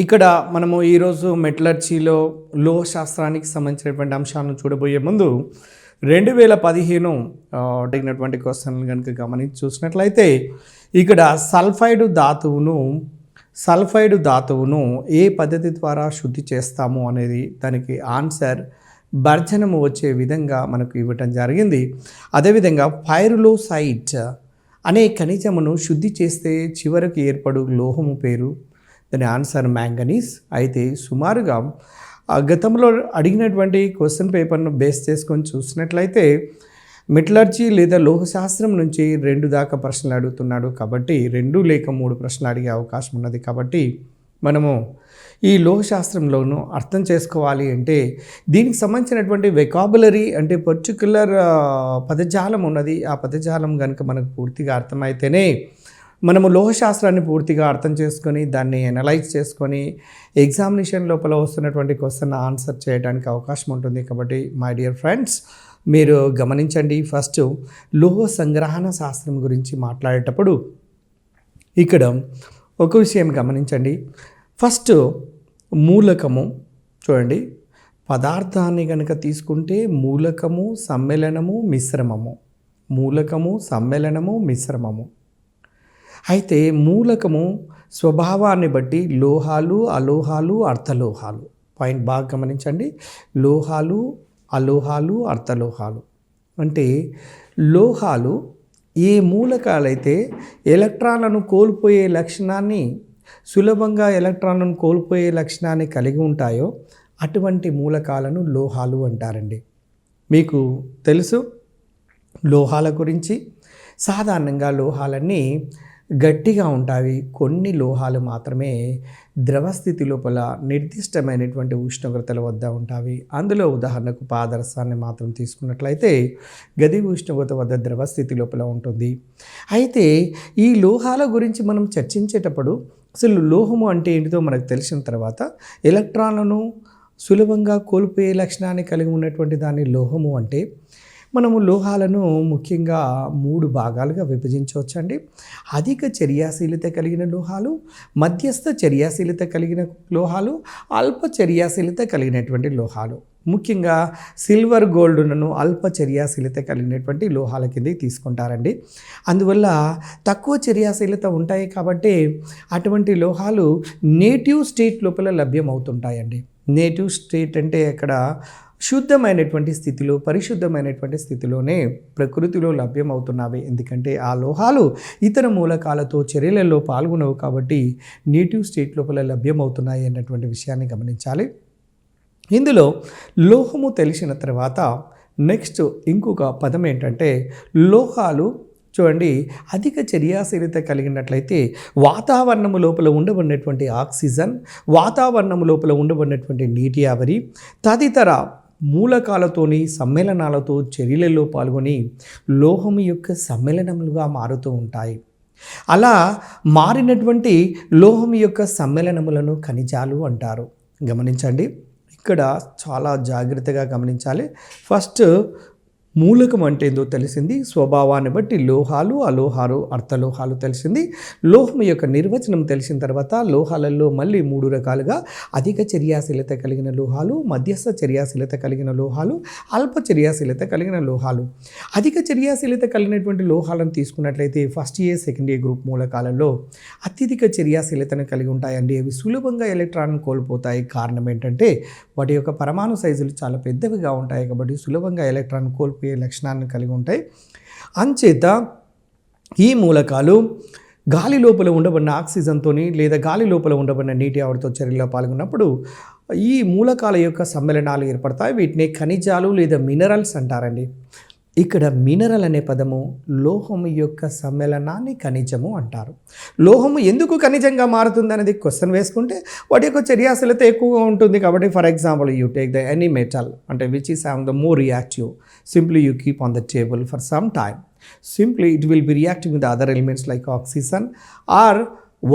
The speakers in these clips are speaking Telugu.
ఇక్కడ మనము ఈరోజు మెటలర్జీలో లోహ శాస్త్రానికి సంబంధించినటువంటి అంశాలను చూడబోయే ముందు 2015 అడిగినటువంటి క్వశ్చన్లు కనుక గమనించి చూసినట్లయితే ఇక్కడ సల్ఫైడ్ ధాతువును ఏ పద్ధతి ద్వారా శుద్ధి చేస్తాము అనేది దానికి ఆన్సర్ భర్జనము వచ్చే విధంగా మనకు ఇవ్వటం జరిగింది. అదేవిధంగా పైరులోసైట్ అనే ఖనిజమును శుద్ధి చేస్తే చివరకు ఏర్పడు లోహము పేరు, దాని ఆన్సర్ మ్యాంగనీస్. అయితే సుమారుగా గతంలో అడిగినటువంటి క్వశ్చన్ పేపర్ను బేస్ చేసుకొని చూసినట్లయితే మెటలర్జీ లేదా లోహశాస్త్రం నుంచి 2 దాకా ప్రశ్నలు అడుగుతున్నాడు. కాబట్టి 2 లేక 3 ప్రశ్నలు అడిగే అవకాశం ఉన్నది. కాబట్టి మనము ఈ లోహశాస్త్రంలోనూ అర్థం చేసుకోవాలి అంటే దీనికి సంబంధించినటువంటి వెకాబులరీ అంటే పర్టిక్యులర్ పదజాలం ఉన్నది. ఆ పదజాలం కనుక మనకు పూర్తిగా అర్థమైతేనే మనము లోహశాస్త్రాన్ని పూర్తిగా అర్థం చేసుకొని దాన్ని అనలైజ్ చేసుకొని ఎగ్జామినేషన్ లోపల వస్తున్నటువంటి క్వశ్చన్ ఆన్సర్ చేయడానికి అవకాశం ఉంటుంది. కాబట్టి మై డియర్ ఫ్రెండ్స్, మీరు గమనించండి. ఫస్ట్ లోహ సంగ్రహణ శాస్త్రం గురించి మాట్లాడేటప్పుడు ఇక్కడ ఒక విషయం గమనించండి. ఫస్ట్ మూలకము చూడండి, పదార్థాన్ని కనుక తీసుకుంటే మూలకము, సమ్మేళనము, మిశ్రమము. అయితే మూలకము స్వభావాన్ని బట్టి లోహాలు, అలోహాలు, అర్థలోహాలు. పాయింట్ బాగా గమనించండి. లోహాలు, అలోహాలు, అర్థలోహాలు అంటే లోహాలు ఏ మూలకాలైతే ఎలక్ట్రాన్లను కోల్పోయే లక్షణాన్ని సులభంగా ఎలక్ట్రాన్లను కోల్పోయే లక్షణాన్ని కలిగి ఉంటాయో అటువంటి మూలకాలను లోహాలు అంటారండి. మీకు తెలుసు లోహాల గురించి. సాధారణంగా లోహాలన్నీ గట్టిగా ఉంటాయి. కొన్ని లోహాలు మాత్రమే ద్రవస్థితి లోపల నిర్దిష్టమైనటువంటి ఉష్ణోగ్రతల వద్ద ఉంటాయి. అందులో ఉదాహరణకు పాదరసాన్ని మాత్రం తీసుకున్నట్లయితే గది ఉష్ణోగ్రత వద్ద ద్రవస్థితి లోపల ఉంటుంది. అయితే ఈ లోహాల గురించి మనం చర్చించేటప్పుడు అసలు లోహము అంటే ఏంటిదో మనకు తెలిసిన తర్వాత ఎలక్ట్రాన్లను సులభంగా కోల్పోయే లక్షణాన్ని కలిగి ఉన్నటువంటి దాన్ని లోహము అంటే మనము లోహాలను ముఖ్యంగా 3 భాగాలుగా విభజించవచ్చండి. అధిక చర్యాశీలత కలిగిన లోహాలు, మధ్యస్థ చర్యాశీలత కలిగిన లోహాలు, అల్ప చర్యాశీలత కలిగినటువంటి లోహాలు. ముఖ్యంగా సిల్వర్, గోల్డ్ను అల్ప చర్యాశీలత కలిగినటువంటి లోహాల కింద తీసుకుంటారండి. అందువల్ల తక్కువ చర్యాశీలత ఉంటాయి కాబట్టి అటువంటి లోహాలు నేటివ్ స్టేట్ లోపల లభ్యమవుతుంటాయండి. నేటివ్ స్టేట్ అంటే అక్కడ శుద్ధమైనటువంటి స్థితిలో, పరిశుద్ధమైనటువంటి స్థితిలోనే ప్రకృతిలో లభ్యమవుతున్నవి. ఎందుకంటే ఆ లోహాలు ఇతర మూలకాలతో చర్యలలో పాల్గొనవు కాబట్టి నేటివ్ స్టేట్ లోపల లభ్యమవుతున్నాయి అన్నటువంటి విషయాన్ని గమనించాలి. ఇందులో లోహము తెలిసిన తర్వాత నెక్స్ట్ ఇంకొక పదం ఏంటంటే లోహాలు చూడండి అధిక చర్యాశీలత కలిగినట్లయితే వాతావరణము లోపల ఉండబడినటువంటి ఆక్సిజన్, వాతావరణము లోపల ఉండబడినటువంటి నీటి ఆవిరి తదితర మూలకాలతోని సమ్మేళనాలతో చర్యలలో పాల్గొని లోహం యొక్క సమ్మేళనములుగా మారుతూ ఉంటాయి. అలా మారినటువంటి లోహం యొక్క సమ్మేళనములను ఖనిజాలు అంటారు. గమనించండి, ఇక్కడ చాలా జాగ్రత్తగా గమనించాలి. ఫస్ట్ మూలకం అంటే ఏందో తెలిసింది, స్వభావాన్ని బట్టి లోహాలు, అలోహాలు, అర్థలోహాలు తెలిసింది. లోహం యొక్క నిర్వచనం తెలిసిన తర్వాత లోహాలలో మళ్ళీ 3 రకాలుగా అధిక చర్యాశీలత కలిగిన లోహాలు, మధ్యస్థ చర్యాశీలత కలిగిన లోహాలు, అల్ప చర్యాశీలత కలిగిన లోహాలు. అధిక చర్యాశీలత కలిగినటువంటి లోహాలను తీసుకున్నట్లయితే first year, second year group మూలకాలలో అత్యధిక చర్యాశీలతను కలిగి ఉంటాయండి. అవి సులభంగా ఎలక్ట్రాన్ కోల్పోతాయి. కారణం ఏంటంటే వాటి యొక్క పరమాణు సైజులు చాలా పెద్దవిగా ఉంటాయి కాబట్టి సులభంగా ఎలక్ట్రాన్ కోల్పోయే లక్షణాలను కలిగి ఉంటాయి. అంచేత ఈ మూలకాలు గాలి లోపల ఉండబడిన ఆక్సిజన్తోని లేదా గాలి లోపల ఉండబడిన నీటి ఆవిరితో చర్యలో పాల్గొన్నప్పుడు ఈ మూలకాల యొక్క సమ్మేళనాలు ఏర్పడతాయి. వీటిని ఖనిజాలు లేదా మినరల్స్ అంటారండి. ఇక్కడ మినరల్ అనే పదము లోహం యొక్క సమ్మేళనాన్ని ఖనిజము అంటారు. లోహము ఎందుకు ఖనిజంగా మారుతుంది అనేది క్వశ్చన్ వేసుకుంటే వాటి యొక్క చర్యాశీలత ఎక్కువగా ఉంటుంది కాబట్టి for example you take the any metal అంటే which is having the more reactive, simply you keep on the table for some time, simply it will be reacting with other elements like oxygen or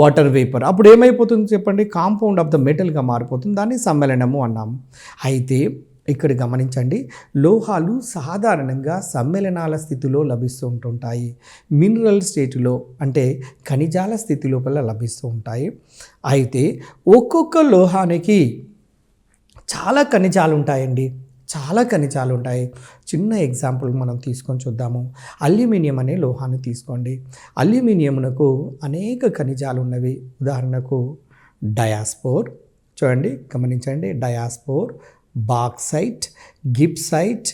water vapour. అప్పుడు ఏమైపోతుంది చెప్పండి, కాంపౌండ్ ఆఫ్ ద మెటల్గా మారిపోతుంది. దాన్ని సమ్మేళనము అన్నాము. అయితే ఇక్కడ గమనించండి, లోహాలు సాధారణంగా సమ్మేళనాల స్థితిలో లభిస్తూ ఉంటుంటాయి. మినరల్ స్టేటులో అంటే ఖనిజాల స్థితి లోపల లభిస్తూ ఉంటాయి. అయితే ఒక్కొక్క లోహానికి చాలా ఖనిజాలు ఉంటాయండి, చాలా ఖనిజాలు ఉంటాయి. చిన్న ఎగ్జాంపుల్ మనం తీసుకొని చూద్దాము. అల్యూమినియం అనే లోహాన్ని తీసుకోండి. అల్యూమినియంకు అనేక ఖనిజాలు ఉన్నవి. ఉదాహరణకు డయాస్పోర్, చూడండి గమనించండి, డయాస్పోర్, బాక్సైట్, గిప్సైట్,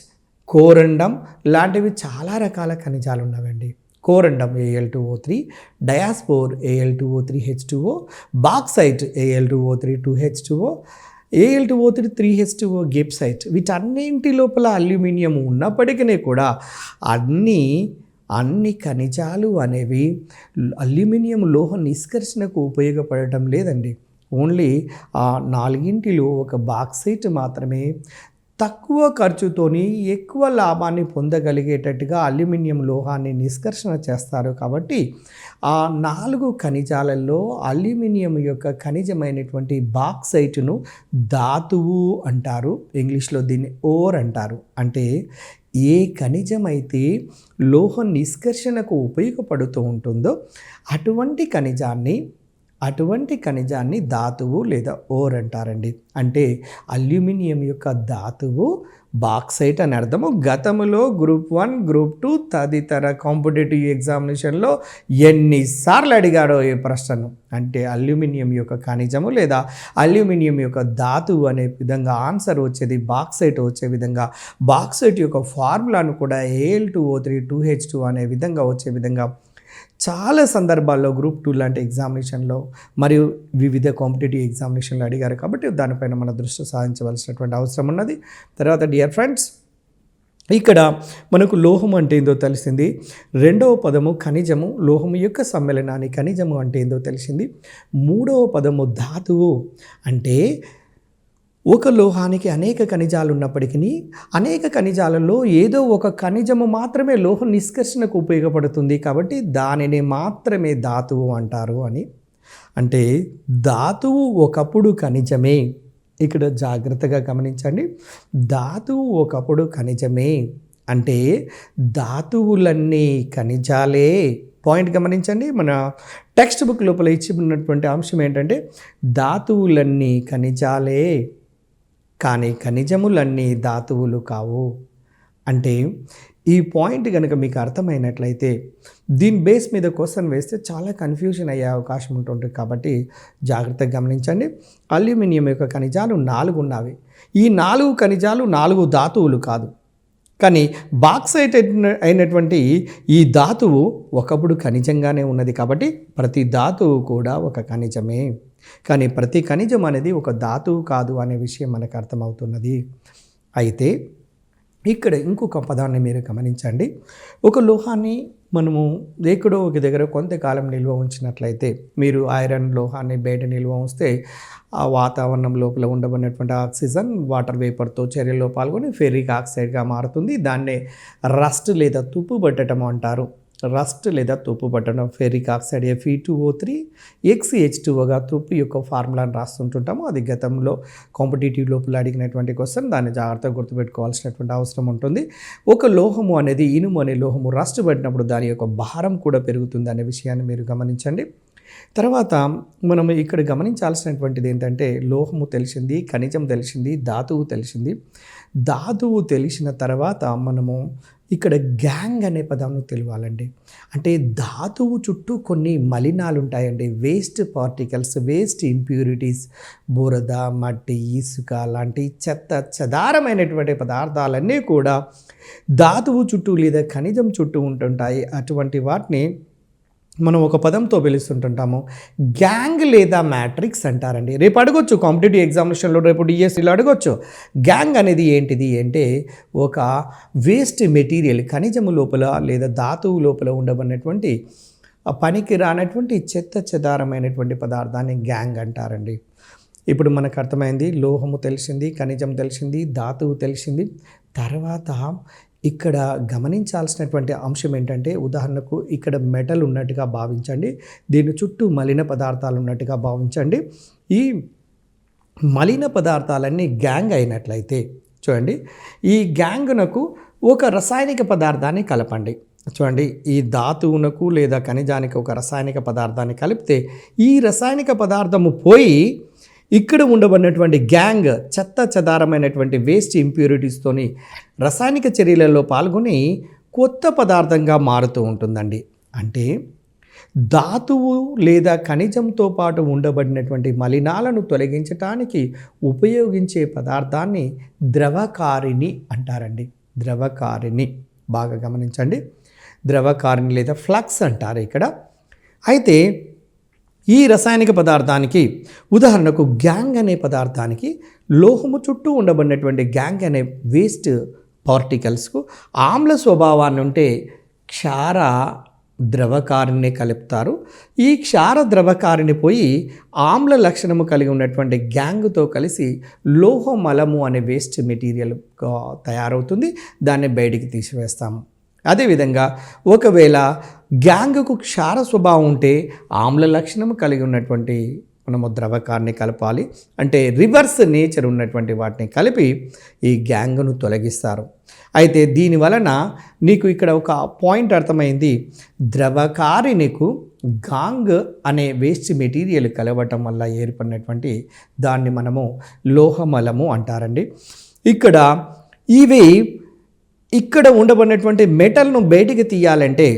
కోరండం లాంటివి చాలా రకాల ఖనిజాలు ఉన్నవండి. కోరండం Al2O3, డయాస్పోర్ Al2O3H2O, bauxite Al2O3 2H2O, Al2O3 3H2O, గిప్సైట్, వీటన్నింటి లోపల అల్యూమినియం ఉన్నప్పటికీ కూడా అన్ని ఖనిజాలు అనేవి అల్యూమినియం లోహ నిష్కర్షణకు ఉపయోగపడటం లేదండి. ఓన్లీ ఆ నాలుగింటిలో ఒక బాక్సైట్ మాత్రమే తక్కువ ఖర్చుతోని ఎక్కువ లాభాన్ని పొందగలిగేటట్టుగా అల్యూమినియం లోహాన్ని నిష్కర్షణ చేస్తారు. కాబట్టి ఆ 4 ఖనిజాలలో అల్యూమినియం యొక్క ఖనిజమైనటువంటి బాక్సైట్ను ధాతువు అంటారు. ఇంగ్లీష్లో దీన్ని ఓర్ అంటారు. అంటే ఏ ఖనిజమైతే లోహ నిష్కర్షణకు ఉపయోగపడుతూ ఉంటుందో అటువంటి ఖనిజాన్ని ధాతువు లేదా ఓర్ అంటారండి. అంటే అల్యూమినియం యొక్క ధాతువు బాక్సైట్ అని అర్థము. గతంలో గ్రూప్ 1, గ్రూప్ 2 తదితర కాంపిటేటివ్ ఎగ్జామినేషన్లో ఎన్నిసార్లు అడిగాడో ఈ ప్రశ్నను. అంటే అల్యూమినియం యొక్క ఖనిజము లేదా అల్యూమినియం యొక్క ధాతువు అనే విధంగా ఆన్సర్ వచ్చేది బాక్సైట్ వచ్చే విధంగా, బాక్సైట్ యొక్క ఫార్ములాను కూడా Al2O3 2H2 అనే విధంగా వచ్చే విధంగా చాలా సందర్భాల్లో గ్రూప్ 2 లాంటి ఎగ్జామినేషన్లో మరియు వివిధ కాంపిటేటివ్ ఎగ్జామినేషన్లో అడిగారు. కాబట్టి దానిపైన మన దృష్టి సాధించవలసినటువంటి అవసరం ఉన్నది. తర్వాత డియర్ ఫ్రెండ్స్, ఇక్కడ మనకు లోహం అంటే ఏందో తెలిసింది. రెండవ పదము ఖనిజము, లోహము యొక్క సమ్మేళనాన్ని ఖనిజము అంటే ఏందో తెలిసింది. మూడవ పదము ధాతువు, అంటే ఒక లోహానికి అనేక ఖనిజాలు ఉన్నప్పటికీ అనేక ఖనిజాలలో ఏదో ఒక ఖనిజము మాత్రమే లోహ నిష్కర్షణకు ఉపయోగపడుతుంది, కాబట్టి దానిని మాత్రమే ధాతువు అంటారు అని. అంటే ధాతువు ఒకప్పుడు ఖనిజమే. ఇక్కడ జాగ్రత్తగా గమనించండి, ధాతువు ఒకప్పుడు ఖనిజమే అంటే ధాతువులన్నీ ఖనిజాలే. పాయింట్ గమనించండి, మన టెక్స్ట్ బుక్ లోపల ఇచ్చి ఉన్నటువంటి అంశం ఏంటంటే ధాతువులన్నీ ఖనిజాలే కానీ ఖనిజములన్నీ ధాతువులు కావు. అంటే ఈ పాయింట్ కనుక మీకు అర్థమైనట్లయితే దీని బేస్ మీద క్వశ్చన్ వేస్తే చాలా కన్ఫ్యూజన్ అయ్యే అవకాశం ఉంటుంది. కాబట్టి జాగ్రత్తగా గమనించండి. అల్యూమినియం యొక్క ఖనిజాలు 4 ఉన్నవి. ఈ 4 ఖనిజాలు 4 ధాతువులు కాదు. కానీ బాక్సైట్ అయినటువంటి ఈ ధాతువు ఒకప్పుడు ఖనిజంగానే ఉన్నది. కాబట్టి ప్రతి ధాతువు కూడా ఒక ఖనిజమే. కానీ ప్రతి ఖనిజం అనేది ఒక ధాతువు కాదు అనే విషయం మనకు అర్థమవుతున్నది. అయితే ఇక్కడ ఇంకొక పదాన్ని మీరు గమనించండి. ఒక లోహాన్ని మనము ఎక్కడో ఒక దగ్గర కొంతకాలం నిల్వ ఉంచినట్లయితే, మీరు ఐరన్ లోహాన్ని బయట నిల్వ ఉంచితే ఆ వాతావరణం లోపల ఉండబడినటువంటి ఆక్సిజన్ వాటర్ వేపర్తో చర్యలో పాల్గొని ఫెర్రిక్ ఆక్సైడ్గా మారుతుంది. దాన్నే రస్ట్ లేదా తుప్పు పట్టడం అంటారు. రస్ట్ లేదా తుప్పు పట్టడం, ఫెర్రిక్ ఆక్సైడ్ Fe2O3 XH2Oగా తుప్పు యొక్క ఫార్ములాను రాస్తుంటుంటాము. అది గతంలో కాంపిటేటివ్ లోపల అడిగినటువంటి క్వశ్చన్, దాన్ని జాగ్రత్తగా గుర్తుపెట్టుకోవాల్సినటువంటి అవసరం ఉంటుంది. ఒక లోహము అనేది, ఇనుము అనే లోహము రస్ట్ పట్టినప్పుడు దాని యొక్క భారం కూడా పెరుగుతుంది అనే విషయాన్ని మీరు గమనించండి. తర్వాత మనం ఇక్కడ గమనించాల్సినటువంటిది ఏంటంటే, లోహము తెలిసింది, ఖనిజం తెలిసింది, ధాతువు తెలిసింది. ధాతువు తెలిసిన తర్వాత మనము ఇక్కడ గ్యాంగ్ అనే పదాన్ని తెలియాలండి. అంటే ధాతువు చుట్టూ కొన్ని మలినాలు ఉంటాయండి, వేస్ట్ పార్టికల్స్, వేస్ట్ ఇంప్యూరిటీస్, బురద, మట్టి, ఇసుక లాంటి చెత్త చెదారమైనటువంటి పదార్థాలన్నీ కూడా ధాతువు చుట్టూ లేదా ఖనిజం చుట్టూ ఉంటుంటాయి. అటువంటి వాటిని మనం ఒక పదంతో పిలుస్తుంటుంటాము, గ్యాంగ్ లేదా మ్యాట్రిక్స్ అంటారండి. రేపు అడగొచ్చు కాంపిటేటివ్ ఎగ్జామినేషన్లో, రేపు డిఎస్సిలో అడగొచ్చు. గ్యాంగ్ అనేది ఏంటిది అంటే ఒక వేస్ట్ మెటీరియల్, ఖనిజము లోపల లేదా ధాతువు లోపల ఉండబడినటువంటి పనికి రానటువంటి చెత్త చెదారమైనటువంటి పదార్థాన్ని గ్యాంగ్ అంటారండి. ఇప్పుడు మనకు అర్థమైంది, లోహము తెలిసింది, ఖనిజం తెలిసింది, ధాతువు తెలిసింది. తర్వాత ఇక్కడ గమనించాల్సినటువంటి అంశం ఏంటంటే, ఉదాహరణకు ఇక్కడ మెటల్ ఉన్నట్టుగా భావించండి, దీని చుట్టూ మలిన పదార్థాలు ఉన్నట్టుగా భావించండి. ఈ మలిన పదార్థాలన్నీ గ్యాంగ్ అయినట్లయితే, చూడండి, ఈ గ్యాంగునకు ఒక రసాయనిక పదార్థాన్ని కలపండి. చూడండి, ఈ ధాతువునకు లేదా ఖనిజానికి ఒక రసాయనిక పదార్థాన్ని కలిపితే ఈ రసాయనిక పదార్థము పోయి ఇక్కడ ఉండబడినటువంటి గ్యాంగ్ చెత్త చెదారమైనటువంటి వేస్ట్ ఇంప్యూరిటీస్తోని రసాయనిక చర్యలలో పాల్గొని కొత్త పదార్థంగా మారుతూ ఉంటుందండి. అంటే ధాతువు లేదా ఖనిజంతో పాటు ఉండబడినటువంటి మలినాలను తొలగించటానికి ఉపయోగించే పదార్థాన్ని ద్రవకారిణి అంటారండి. ద్రవకారిణి బాగా గమనించండి, ద్రవకారిణి లేదా ఫ్లక్స్ అంటారు ఇక్కడ. అయితే ఈ రసాయనిక పదార్థానికి ఉదాహరణకు గ్యాంగ్ అనే పదార్థానికి లోహము చుట్టూ ఉండబడినటువంటి గ్యాంగ్ అనే వేస్ట్ పార్టికల్స్కు ఆమ్ల స్వభావాన్ని ఉంటే క్షార ద్రవకారిని కలుపుతారు. ఈ క్షార ద్రవకారిని పోయి ఆమ్ల లక్షణము కలిగి ఉన్నటువంటి గ్యాంగ్తో కలిసి లోహమలము అనే వేస్ట్ మెటీరియల్ తయారవుతుంది. దాన్ని బయటికి తీసివేస్తాము. అదేవిధంగా ఒకవేళ గ్యాంగ్కు క్షార స్వభావం ఉంటే ఆమ్ల లక్షణం కలిగి ఉన్నటువంటి మనము ద్రవకారిని కలపాలి. అంటే రివర్స్ నేచర్ ఉన్నటువంటి వాటిని కలిపి ఈ గ్యాంగ్ను తొలగిస్తారు. అయితే దీని వలన నీకు ఇక్కడ ఒక పాయింట్ అర్థమైంది. ద్రవకారినికు గాంగ్ అనే వేస్ట్ మెటీరియల్ కలవటం వల్ల ఏర్పడినటువంటి దాన్ని మనము లోహమలము అంటారండి. ఇక్కడ ఉండబడినటువంటి మెటల్ను బయటికి తీయాలంటే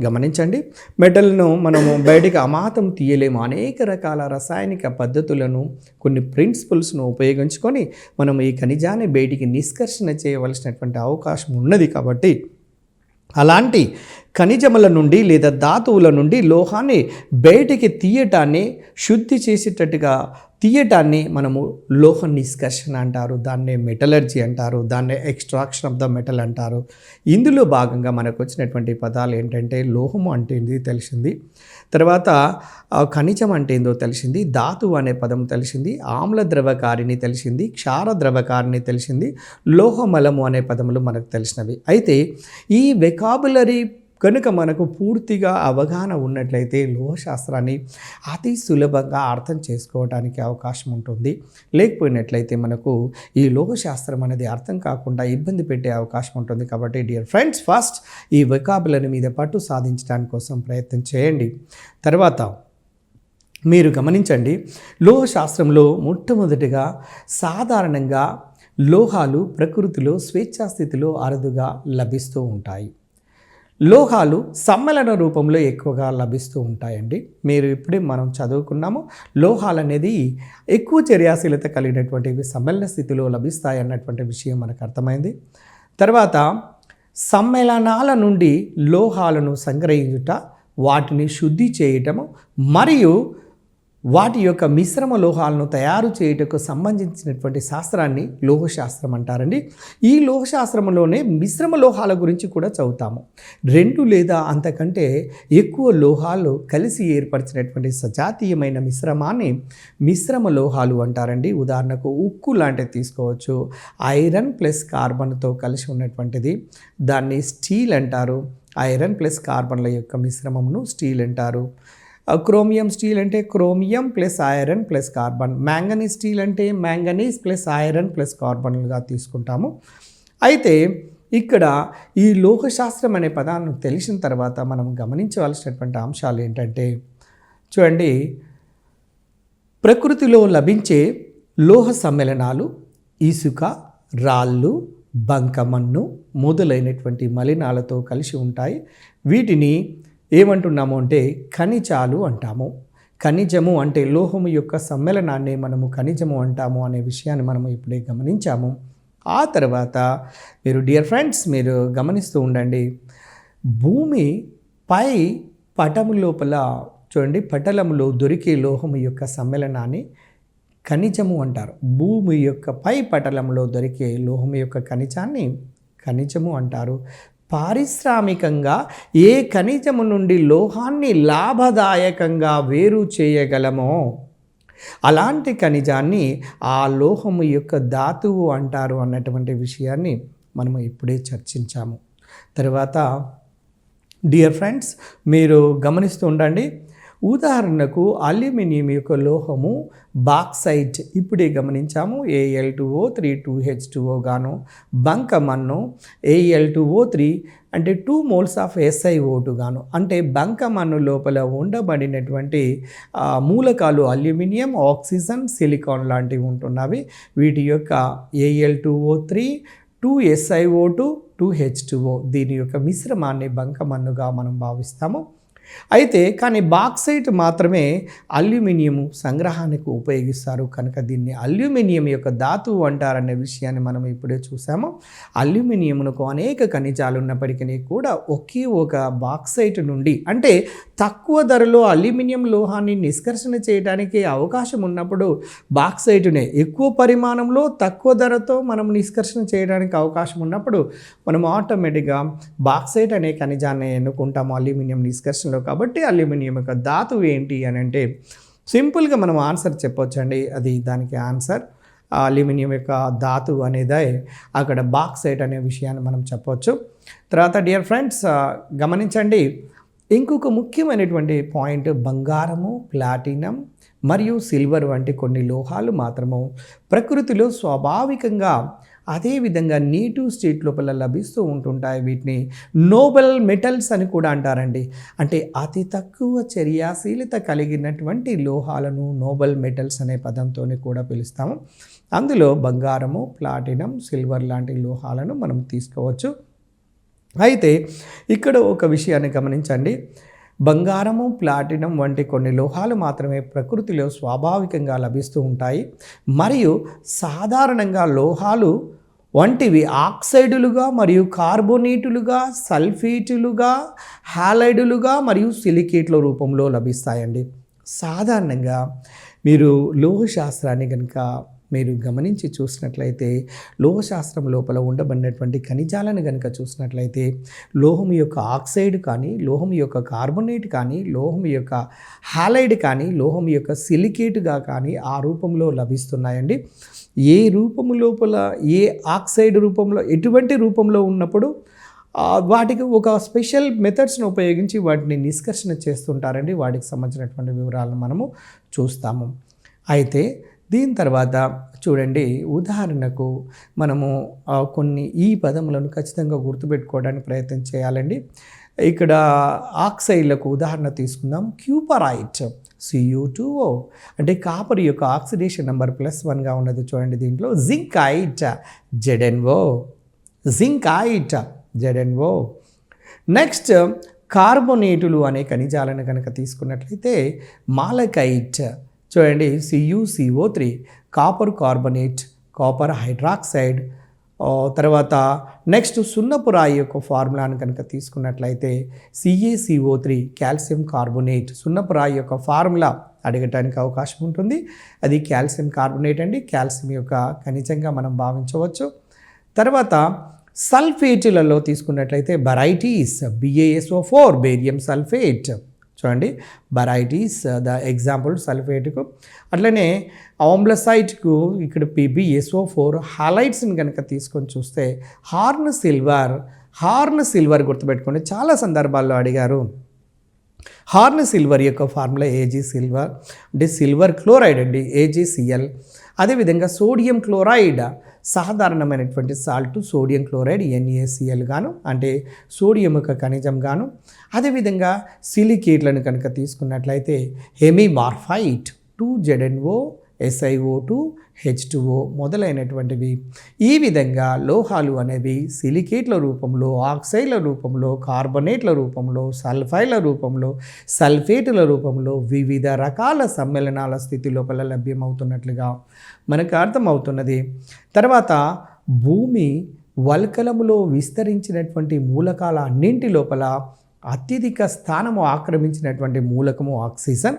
గమనించండి, మెటల్ను మనము బయటికి అమాతం తీయలేము. అనేక రకాల రసాయనిక పద్ధతులను, కొన్ని ప్రిన్సిపల్స్ను ఉపయోగించుకొని మనం ఈ ఖనిజాన్ని బయటికి నిష్కర్షణ చేయవలసినటువంటి అవకాశం ఉన్నది. కాబట్టి అలాంటి ఖనిజముల నుండి లేదా ధాతువుల నుండి లోహాన్ని బయటికి తీయటాన్ని, శుద్ధి చేసేటట్టుగా తీయటాన్ని మనము లోహ నిష్కర్షణ అంటారు. దాన్నే మెటలర్జీ అంటారు. దాన్నే ఎక్స్ట్రాక్షన్ ఆఫ్ ద మెటల్ అంటారు. ఇందులో భాగంగా మనకు వచ్చినటువంటి పదాలు ఏంటంటే లోహము అంటే ఏంది తెలిసింది, తర్వాత ఖనిజం అంటే ఏందో తెలిసింది, ధాతువు అనే పదం తెలిసింది, ఆమ్ల ద్రవకారిని తెలిసింది, క్షార ద్రవకారిని తెలిసింది, లోహమలము అనే పదములు మనకు తెలిసినవి. అయితే ఈ వెకాబులరీ కనుక మనకు పూర్తిగా అవగాహన ఉన్నట్లయితే లోహశాస్త్రాన్ని అతి సులభంగా అర్థం చేసుకోవడానికి అవకాశం ఉంటుంది. లేకపోయినట్లయితే మనకు ఈ లోహశాస్త్రం అనేది అర్థం కాకుండా ఇబ్బంది పెట్టే అవకాశం ఉంటుంది. కాబట్టి డియర్ ఫ్రెండ్స్, ఫస్ట్ ఈ వెకాబులరీ మీద పట్టు సాధించడానికి కోసం ప్రయత్నం చేయండి. తర్వాత మీరు గమనించండి, లోహశాస్త్రంలో మొట్టమొదటిగా సాధారణంగా లోహాలు ప్రకృతిలో స్వేచ్ఛాస్థితిలో అరుదుగా లభిస్తూ ఉంటాయి. లోహాలు సమ్మేళన రూపంలో ఎక్కువగా లభిస్తూ ఉంటాయండి. మీరు ఇప్పుడే మనం చదువుకున్నాము, లోహాలు అనేది ఎక్కువ చర్యాశీలత కలిగినటువంటివి సమ్మేళన స్థితిలో లభిస్తాయి అన్నటువంటి విషయం మనకు అర్థమైంది. తర్వాత సమ్మేళనాల నుండి లోహాలను సంగ్రహించుట, వాటిని శుద్ధి చేయటము మరియు వాటి యొక్క మిశ్రమ లోహాలను తయారు చేయుటకు సంబంధించినటువంటి శాస్త్రాన్ని లోహశాస్త్రం అంటారండి. ఈ లోహశాస్త్రంలోనే మిశ్రమ లోహాల గురించి కూడా చదువుతాము. 2 లేదా అంతకంటే ఎక్కువ లోహాలు కలిసి ఏర్పరిచినటువంటి సజాతీయమైన మిశ్రమాన్ని మిశ్రమ లోహాలు అంటారండి. ఉదాహరణకు ఉక్కు లాంటివి తీసుకోవచ్చు. ఐరన్ ప్లస్ కార్బన్తో కలిసి ఉన్నటువంటిది, దాన్ని స్టీల్ అంటారు. ఐరన్ ప్లస్ కార్బన్ల యొక్క మిశ్రమంను స్టీల్ అంటారు. క్రోమియం స్టీల్ అంటే chromium plus iron plus carbon. Manganese steel అంటే మ్యాంగనీస్ ప్లస్ ఐరన్ ప్లస్ కార్బన్లుగా తీసుకుంటాము. అయితే ఇక్కడ ఈ లోహశాస్త్రం అనే పదాన్ని తెలిసిన తర్వాత మనం గమనించవలసినటువంటి అంశాలు ఏంటంటే, చూడండి, ప్రకృతిలో లభించే లోహ సమ్మేళనాలు ఇసుక, రాళ్ళు, బంకమన్ను మొదలైనటువంటి మలినాలతో కలిసి ఉంటాయి. వీటిని ఏమంటున్నాము అంటే ఖనిజాలు అంటాము. ఖనిజము అంటే లోహము యొక్క సమ్మేళనాన్ని మనము ఖనిజము అంటాము అనే విషయాన్ని మనము ఇప్పుడే గమనించాము. ఆ తర్వాత మీరు డియర్ ఫ్రెండ్స్ మీరు గమనిస్తూ ఉండండి, భూమి పై పటము లోపల చూడండి, పటలములో దొరికే లోహము యొక్క సమ్మేళనాన్ని ఖనిజము అంటారు. భూమి యొక్క పై పటలంలో దొరికే లోహము యొక్క ఖనిజాన్ని ఖనిజము అంటారు. పారిశ్రామికంగా ఏ ఖనిజము నుండి లోహాన్ని లాభదాయకంగా వేరు చేయగలమో అలాంటి ఖనిజాన్ని ఆ లోహము యొక్క ధాతువు అంటారు అన్నటువంటి విషయాన్ని మనము ఇప్పుడే చర్చించాము. తర్వాత డియర్ ఫ్రెండ్స్ మీరు గమనిస్తూ ఉండండి, ఉదాహరణకు అల్యూమినియం యొక్క లోహము బాక్సైట్ ఇప్పుడే గమనించాము Al2O3 2H2O గాను, బంకమన్ను Al2O3 అంటే 2 moles ఆఫ్ SiO2 గాను, అంటే బంకమన్ను లోపల ఉండబడినటువంటి మూలకాలు అల్యూమినియం, ఆక్సిజన్, సిలికాన్ లాంటివి ఉంటున్నవి. వీటి యొక్క Al2O3 2SiO2 2H2O దీని యొక్క మిశ్రమాన్ని బంకమన్నుగా మనం భావిస్తాము. అయితే కానీ బాక్సైట్ మాత్రమే అల్యూమినియం సంగ్రహానికి ఉపయోగిస్తారు కనుక దీన్ని అల్యూమినియం యొక్క ధాతువు అంటారనే విషయాన్ని మనం ఇప్పుడే చూసాము. అల్యూమినియంకు అనేక ఖనిజాలు ఉన్నప్పటికీ కూడా ఒకే ఒక బాక్సైట్ నుండి, అంటే తక్కువ ధరలో అల్యూమినియం లోహాన్ని నిష్కర్షణ చేయడానికి అవకాశం ఉన్నప్పుడు బాక్సైట్నే, ఎక్కువ పరిమాణంలో తక్కువ ధరతో మనం నిష్కర్షణ చేయడానికి అవకాశం ఉన్నప్పుడు మనం ఆటోమేటిక్గా బాక్సైట్ అనే ఖనిజాన్ని ఎన్నుకుంటాము అల్యూమినియం నిష్కర్షణలో. కాబట్టి అల్యూమినియం యొక్క ధాతువు ఏంటి అని అంటే సింపుల్గా మనం ఆన్సర్ చెప్పొచ్చండి. అది దానికి ఆన్సర్ అల్యూమినియం యొక్క ధాతువు అనేది అక్కడ బాక్సైట్ అనే విషయాన్ని మనం చెప్పొచ్చు. తర్వాత డియర్ ఫ్రెండ్స్ గమనించండి, ఇంకొక ముఖ్యమైనటువంటి పాయింట్ బంగారము, ప్లాటినం మరియు సిల్వర్ వంటి కొన్ని లోహాలు మాత్రము ప్రకృతిలో స్వాభావికంగా అదేవిధంగా నేటివ్ స్టేట్ లోపల లభిస్తూ ఉంటుంటాయి. వీటిని నోబెల్ మెటల్స్ అని కూడా అంటారండి. అంటే అతి తక్కువ చర్యాశీలత కలిగినటువంటి లోహాలను నోబెల్ మెటల్స్ అనే పదంతో కూడా పిలుస్తాము. అందులో బంగారము, ప్లాటినం, సిల్వర్ లాంటి లోహాలను మనం తీసుకోవచ్చు. అయితే ఇక్కడ ఒక విషయాన్ని గమనించండి, బంగారము, ప్లాటినం వంటి కొన్ని లోహాలు మాత్రమే ప్రకృతిలో స్వాభావికంగా లభిస్తూ ఉంటాయి. మరియు సాధారణంగా లోహాలు వంటివి ఆక్సైడులుగా మరియు కార్బోనేటులుగా, సల్ఫేటులుగా, హాలైడులుగా మరియు సిలికేట్ల రూపంలో లభిస్తాయండి. సాధారణంగా మీరు లోహశాస్త్రాన్ని కనుక మీరు గమనించి చూసినట్లయితే, లోహశాస్త్రం లోపల ఉండబడినటువంటి ఖనిజాలను కనుక చూసినట్లయితే లోహం యొక్క ఆక్సైడ్ కానీ, లోహం యొక్క కార్బోనేట్ కానీ, లోహం యొక్క హాలైడ్ కానీ, లోహం యొక్క సిలికేట్గా కానీ ఆ రూపంలో లభిస్తున్నాయండి. ఏ రూపము లోపల, ఏ ఆక్సైడ్ రూపంలో, ఎటువంటి రూపంలో ఉన్నప్పుడు వాటికి ఒక స్పెషల్ మెథడ్స్ను ఉపయోగించి వాటిని నిష్కర్షణ చేస్తుంటారండి. వాటికి సంబంధించినటువంటి వివరాలను మనము చూస్తాము. అయితే దీని తర్వాత చూడండి, ఉదాహరణకు మనము కొన్ని ఈ పదములను ఖచ్చితంగా గుర్తుపెట్టుకోవడానికి ప్రయత్నం చేయాలండి. ఇక్కడ ఆక్సైడ్లకు ఉదాహరణ తీసుకుందాం. క్యూపరైట్ Cu2O అంటే కాపర్ యొక్క ఆక్సిడేషన్ నెంబర్ +1గా ఉన్నది చూడండి. దీంట్లో zincite ZnO, zincite ZnO. Next కార్బోనేటులు అనే ఖనిజాలను కనుక తీసుకున్నట్లయితే మాలకైట్ చూడండి, CuCO3 copper carbonate, copper hydroxide. తర్వాత నెక్స్ట్ సున్నపు రాయి యొక్క ఫార్ములాను కనుక తీసుకున్నట్లయితే CaCO3 కాల్షియం కార్బోనేట్. సున్నపు రాయి యొక్క ఫార్ములా అడగటానికి అవకాశం ఉంటుంది. అది కాల్షియం కార్బోనేట్ అండి, కాల్షియం యొక్క ఖనిజంగా మనం భావించవచ్చు. తర్వాత సల్ఫేట్లలో తీసుకున్నట్లయితే బరైటీస్ BaSO4 బేరియం సల్ఫేట్ చూడండి, బరైటీస్ ద ఎగ్జాంపుల్ సల్ఫేట్కు. అట్లనే ఆమ్లసైట్కు ఇక్కడ PbSO4. హాలైట్స్ని కనుక తీసుకొని చూస్తే హార్న్ సిల్వర్ గుర్తుపెట్టుకోండి, చాలా సందర్భాల్లో అడిగారు. హార్న్ సిల్వర్ యొక్క ఫార్ములా Ag అంటే సిల్వర్ క్లోరైడ్ అండి, AgCl. అదేవిధంగా సోడియం క్లోరైడ్ సాధారణమైనటువంటి సాల్ట్ సోడియం క్లోరైడ్ NaCl గాను, అంటే సోడియం యొక్క ఖనిజం గాను. అదేవిధంగా సిలికేట్లను కనుక తీసుకున్నట్లయితే హెమిమార్ఫైట్ 2ZnO, SiO2, H2O మొదలైనటువంటివి. ఈ విధంగా లోహాలు అనేవి సిలికేట్ల రూపంలో, ఆక్సైడ్ల రూపంలో, కార్బోనేట్ల రూపంలో, సల్ఫైడ్ల రూపంలో, సల్ఫేట్ల రూపంలో వివిధ రకాల సమ్మేళనాల స్థితి లోపల లభ్యమవుతున్నట్లుగా మనకు అర్థమవుతున్నది. తర్వాత భూమి వల్కలములో విస్తరించినటువంటి మూలకాల అన్నింటి లోపల అత్యధిక స్థానము ఆక్రమించినటువంటి మూలకము ఆక్సిజన్.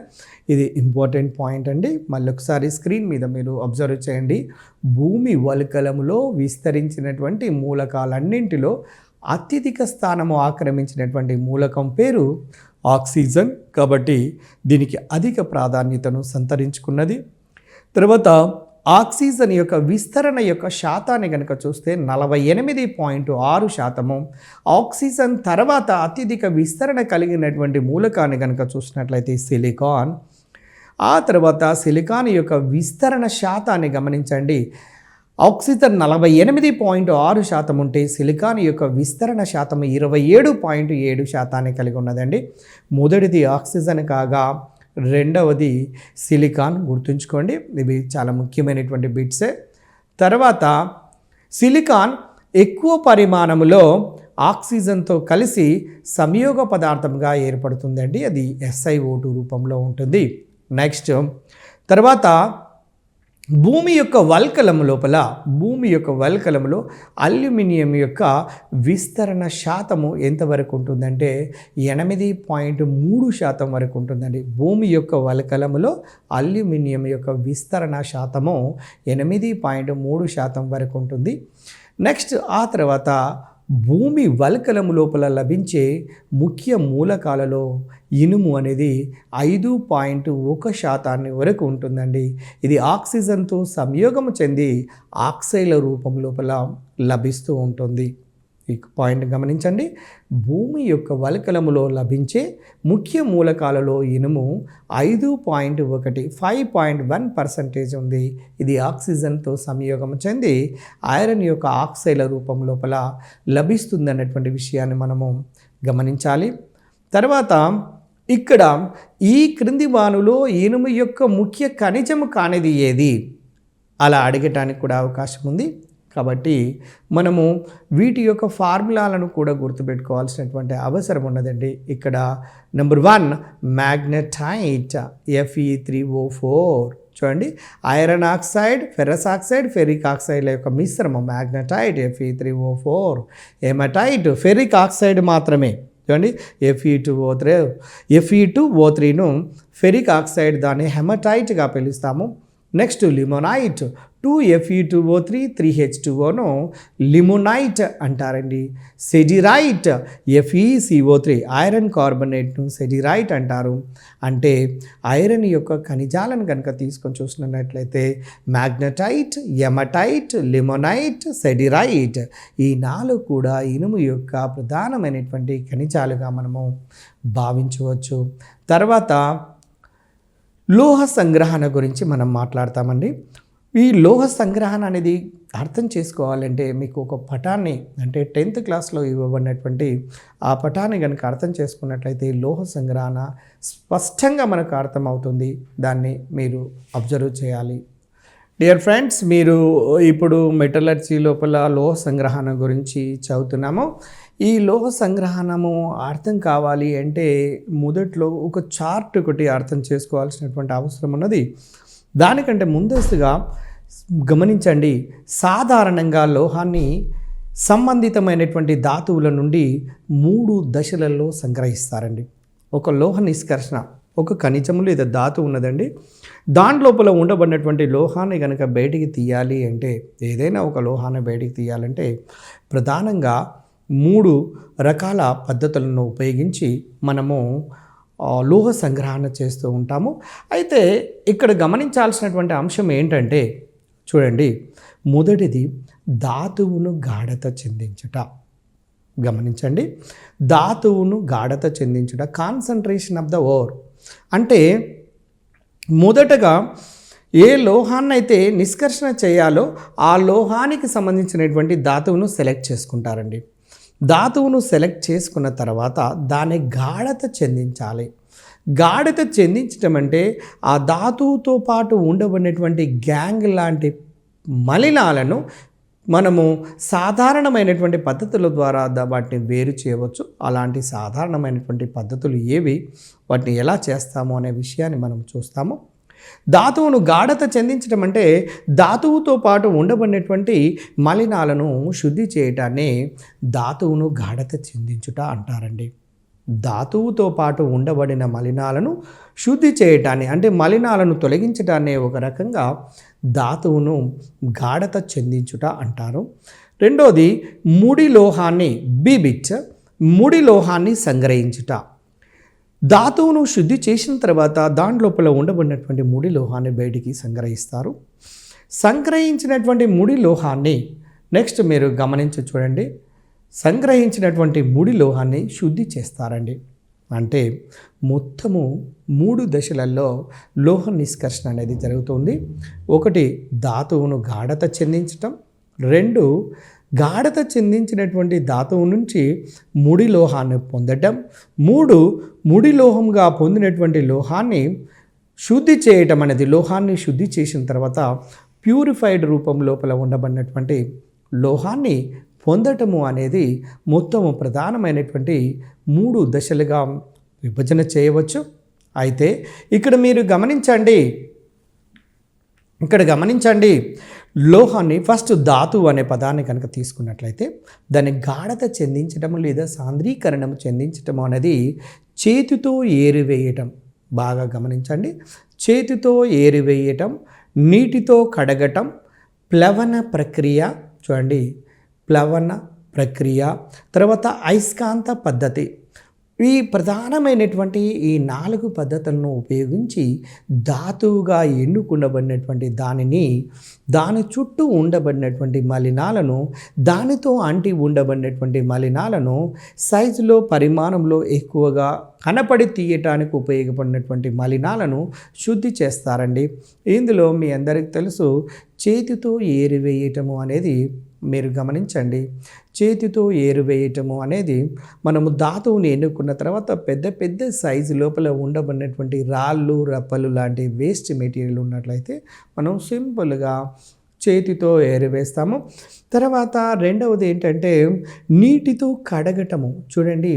ఇది ఇంపార్టెంట్ పాయింట్ అండి. మళ్ళీ ఒకసారి స్క్రీన్ మీద మీరు అబ్జర్వ్ చేయండి. భూమి వల్కలములో విస్తరించినటువంటి మూలకాలన్నింటిలో అత్యధిక స్థానము ఆక్రమించినటువంటి మూలకం పేరు ఆక్సిజన్. కాబట్టి దీనికి అధిక ప్రాధాన్యతను సంతరించుకున్నది. తర్వాత ఆక్సిజన్ యొక్క విస్తరణ యొక్క శాతాన్ని కనుక చూస్తే 48.6%. ఆక్సిజన్ తర్వాత అత్యధిక విస్తరణ కలిగినటువంటి మూలకాన్ని కనుక చూసినట్లయితే సిలికాన్. ఆ తర్వాత సిలికాన్ యొక్క విస్తరణ శాతాన్ని గమనించండి. ఆక్సిజన్ 48.6% ఉంటే సిలికాన్ యొక్క విస్తరణ శాతం 27.7% కలిగి ఉన్నదండి. మొదటిది ఆక్సిజన్ కాగా రెండవది సిలికాన్. గుర్తుంచుకోండి, ఇవి చాలా ముఖ్యమైనటువంటి బిట్సే. తర్వాత సిలికాన్ ఎక్కువ పరిమాణంలో ఆక్సిజన్తో కలిసి సంయోగ పదార్థంగా ఏర్పడుతుందండి. అది SiO2 రూపంలో ఉంటుంది. నెక్స్ట్ తర్వాత భూమి యొక్క వల్కలంలో అల్యూమినియం యొక్క విస్తరణ శాతము ఎంతవరకు ఉంటుందంటే 8.3% వరకు ఉంటుందండి. భూమి యొక్క వల్కలంలో అల్యూమినియం యొక్క విస్తరణ శాతము 8.3% వరకు ఉంటుంది. నెక్స్ట్ ఆ తర్వాత భూమి వల్కలం లోపల లభించే ముఖ్య మూలకాలలో ఇనుము అనేది 5.1% వరకు ఉంటుందండి. ఇది ఆక్సిజన్తో సంయోగం చెంది ఆక్సైడ్ల రూపం లోపల లభిస్తూ ఉంటుంది. ఈ పాయింట్ గమనించండి. భూమి యొక్క వల్కలములో లభించే ముఖ్య మూలకాలలో ఇనుము 5.1 ఉంది. ఇది ఆక్సిజన్తో సంయోగం చెంది ఐరన్ యొక్క ఆక్సైడ్ల రూపం లోపల లభిస్తుందన్నటువంటి విషయాన్ని మనము గమనించాలి. తర్వాత ఇక్కడ ఈ క్రింది వానులో ఇనుము యొక్క ముఖ్య ఖనిజము కానిది ఏది అలా అడగటానికి కూడా అవకాశం ఉంది. కాబట్టి మనము వీటి యొక్క ఫార్ములాలను కూడా గుర్తుపెట్టుకోవాల్సినటువంటి అవసరం ఉన్నదండి. ఇక్కడ నెంబర్ 1 మ్యాగ్నెటైట్ Fe3O4. చూడండి, iron oxide, ferrous oxide, ferric ఆక్సైడ్ల యొక్క మిశ్రమం magnetite Fe3O4. Haematite ferric oxide మాత్రమే. చూడండి, Fe2O3ను ఫెరిక్ ఆక్సైడ్ దాన్ని హెమటైట్గా పిలుస్తాము. నెక్స్ట్ లిమోనైట్ 2Fe2O3 3H2Oను లిమోనైట్ అంటారండి. సెడిరైట్ FeCO3 ఐరన్ కార్బనేట్ను సెడిరైట్ అంటారు. అంటే ఐరన్ యొక్క ఖనిజాలను కనుక తీసుకొని చూసినట్లయితే మ్యాగ్నెటైట్, ఎమటైట్, లిమోనైట్, సెడిరైట్ ఈ 4 కూడా ఇనుము యొక్క ప్రధానమైనటువంటి ఖనిజాలుగా మనము భావించవచ్చు. తర్వాత లోహ సంగ్రహణ గురించి మనం మాట్లాడతామండి. ఈ లోహ సంగ్రహణ అనేది అర్థం చేసుకోవాలంటే మీకు ఒక పటాన్ని అంటే 10th క్లాస్లో ఇవ్వబడినటువంటి ఆ పటాన్ని కనుక అర్థం చేసుకున్నట్లయితే లోహ సంగ్రహణ స్పష్టంగా మనకు అర్థమవుతుంది. దాన్ని మీరు అబ్జర్వ్ చేయాలి. డియర్ ఫ్రెండ్స్, మీరు ఇప్పుడు మెటలర్జీ లోపల లోహ సంగ్రహణ గురించి చదువుతున్నాము. ఈ లోహ సంగ్రహణము అర్థం కావాలి అంటే మొదట్లో ఒక చార్ట్ ఒకటి అర్థం చేసుకోవాల్సినటువంటి అవసరం ఉన్నది. దానికంటే ముందస్తుగా గమనించండి, సాధారణంగా లోహాన్ని సంబంధితమైనటువంటి ధాతువుల నుండి 3 దశలలో సంగ్రహిస్తారండి. ఒక లోహ నిష్కర్షణ, ఒక ఖనిజము లేదా ధాతువు ఉన్నదండి. దాని లోపల ఉండబడినటువంటి లోహాన్ని కనుక బయటికి తీయాలి అంటే, ఏదైనా ఒక లోహాన్ని బయటికి తీయాలంటే ప్రధానంగా 3 రకాల పద్ధతులను ఉపయోగించి మనము లోహ సంగ్రహణ చేస్తూ ఉంటాము. అయితే ఇక్కడ గమనించాల్సినటువంటి అంశం ఏంటంటే చూడండి, మొదటిది ధాతువును గాఢత చెందించుట. గమనించండి, ధాతువును గాఢత చెందించుట, కాన్సన్ట్రేషన్ ఆఫ్ ద ఓర్. అంటే మొదటగా ఏ లోహాన్నైతే నిష్కర్షణ చేయాలో ఆ లోహానికి సంబంధించినటువంటి ధాతువును సెలెక్ట్ చేసుకుంటారండి. ధాతువును సెలెక్ట్ చేసుకున్న తర్వాత దాన్ని గాఢత చెందించాలి. గాఢత చెందించటం అంటే ఆ ధాతువుతో పాటు ఉండబడినటువంటి గ్యాంగ్ లాంటి మలినాలను మనము సాధారణమైనటువంటి పద్ధతుల ద్వారా వాటిని వేరు చేయవచ్చు. అలాంటి సాధారణమైనటువంటి పద్ధతులు ఏవి, వాటిని ఎలా చేస్తాము అనే విషయాన్ని మనం చూస్తాము. ధాతువును గాఢత చెందించడం అంటే ధాతువుతో పాటు ఉండబడినటువంటి మలినాలను శుద్ధి చేయటాన్ని ధాతువును గాఢత చెందించుట అంటారండి. ధాతువుతో పాటు ఉండబడిన మలినాలను శుద్ధి చేయటాన్ని అంటే మలినాలను తొలగించటాన్ని ఒక రకంగా ధాతువును గాఢత చెందించుట అంటారు. రెండోది ముడి లోహాన్ని బీబిట్, ముడి లోహాన్ని సంగ్రహించుట. ధాతువును శుద్ధి చేసిన తర్వాత దాని లోపల ఉండబడినటువంటి ముడి లోహాన్ని బయటికి సంగ్రహిస్తారు. సంగ్రహించినటువంటి ముడి లోహాన్ని నెక్స్ట్ మీరు గమనించి చూడండి, సంగ్రహించినటువంటి ముడి లోహాన్ని శుద్ధి చేస్తారండి. అంటే మొత్తము 3 దశలలో లోహ నిష్కర్షణ అనేది జరుగుతుంది. 1 ధాతువును గాఢత చెందించటం, 2 గాఢత చెందించినటువంటి ధాతువు నుంచి ముడి లోహాన్ని పొందటం, 3 ముడి లోహంగా పొందినటువంటి లోహాన్ని శుద్ధి చేయటం అనేది, లోహాన్ని శుద్ధి చేసిన తర్వాత ప్యూరిఫైడ్ రూపం లోపల ఉండబడినటువంటి లోహాన్ని పొందటము అనేది మొత్తము ప్రధానమైనటువంటి 3 దశలుగా విభజన చేయవచ్చు. అయితే ఇక్కడ మీరు గమనించండి, లోహాన్ని ఫస్ట్ ధాతువు అనే పదాన్ని కనుక తీసుకున్నట్లయితే దాన్ని గాఢత చెందించటము లేదా సాంద్రీకరణము చెందించటము అనేది చేతితో ఏరివేయటం. బాగా గమనించండి, చేతితో ఏరివేయటం, నీటితో కడగటం, ప్లవన ప్రక్రియ, చూడండి ప్లవన ప్రక్రియ, తర్వాత అయస్కాంత పద్ధతి. ఈ ప్రధానమైనటువంటి ఈ 4 పద్ధతులను ఉపయోగించి ధాతువుగా ఎన్నుకునబడినటువంటి దాని చుట్టూ ఉండబడినటువంటి మలినాలను, దానితో అంటి ఉండబడినటువంటి మలినాలను సైజులో పరిమాణంలో ఎక్కువగా కనపడి తీయటానికి ఉపయోగపడినటువంటి మలినాలను శుద్ధి చేస్తారండి. ఇందులో మీ అందరికీ తెలుసు, చేతితో ఏరివేయటము అనేది మీరు గమనించండి. చేతితో ఏరువేయటము అనేది మనము ధాతువుని ఎన్నుకున్న తర్వాత పెద్ద సైజు లోపల ఉండబడినటువంటి రాళ్ళు, రప్పలు లాంటి వేస్ట్ మెటీరియల్ ఉన్నట్లయితే మనం సింపుల్గా చేతితో ఏరివేస్తాము. తర్వాత రెండవది ఏంటంటే నీటితో కడగటము. చూడండి,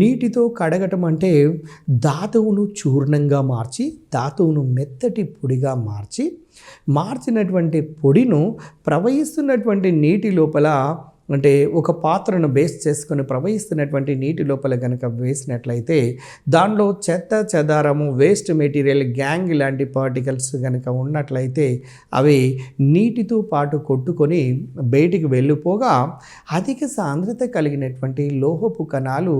నీటితో కడగటం అంటే ధాతువును చూర్ణంగా మార్చి, ధాతువును మెత్తటి పొడిగా మార్చినటువంటి పొడిను ప్రవహిస్తున్నటువంటి నీటి లోపల, అంటే ఒక పాత్రను బేస్ చేసుకొని ప్రవహిస్తున్నటువంటి నీటి లోపల కనుక వేసినట్లయితే దానిలో చెత్త చెదారము, వేస్ట్ మెటీరియల్, గ్యాంగ్ లాంటి పార్టికల్స్ కనుక ఉన్నట్లయితే అవి నీటితో పాటు కొట్టుకొని బయటికి వెళ్ళిపోగా అధిక సాంద్రత కలిగినటువంటి లోహపు కణాలు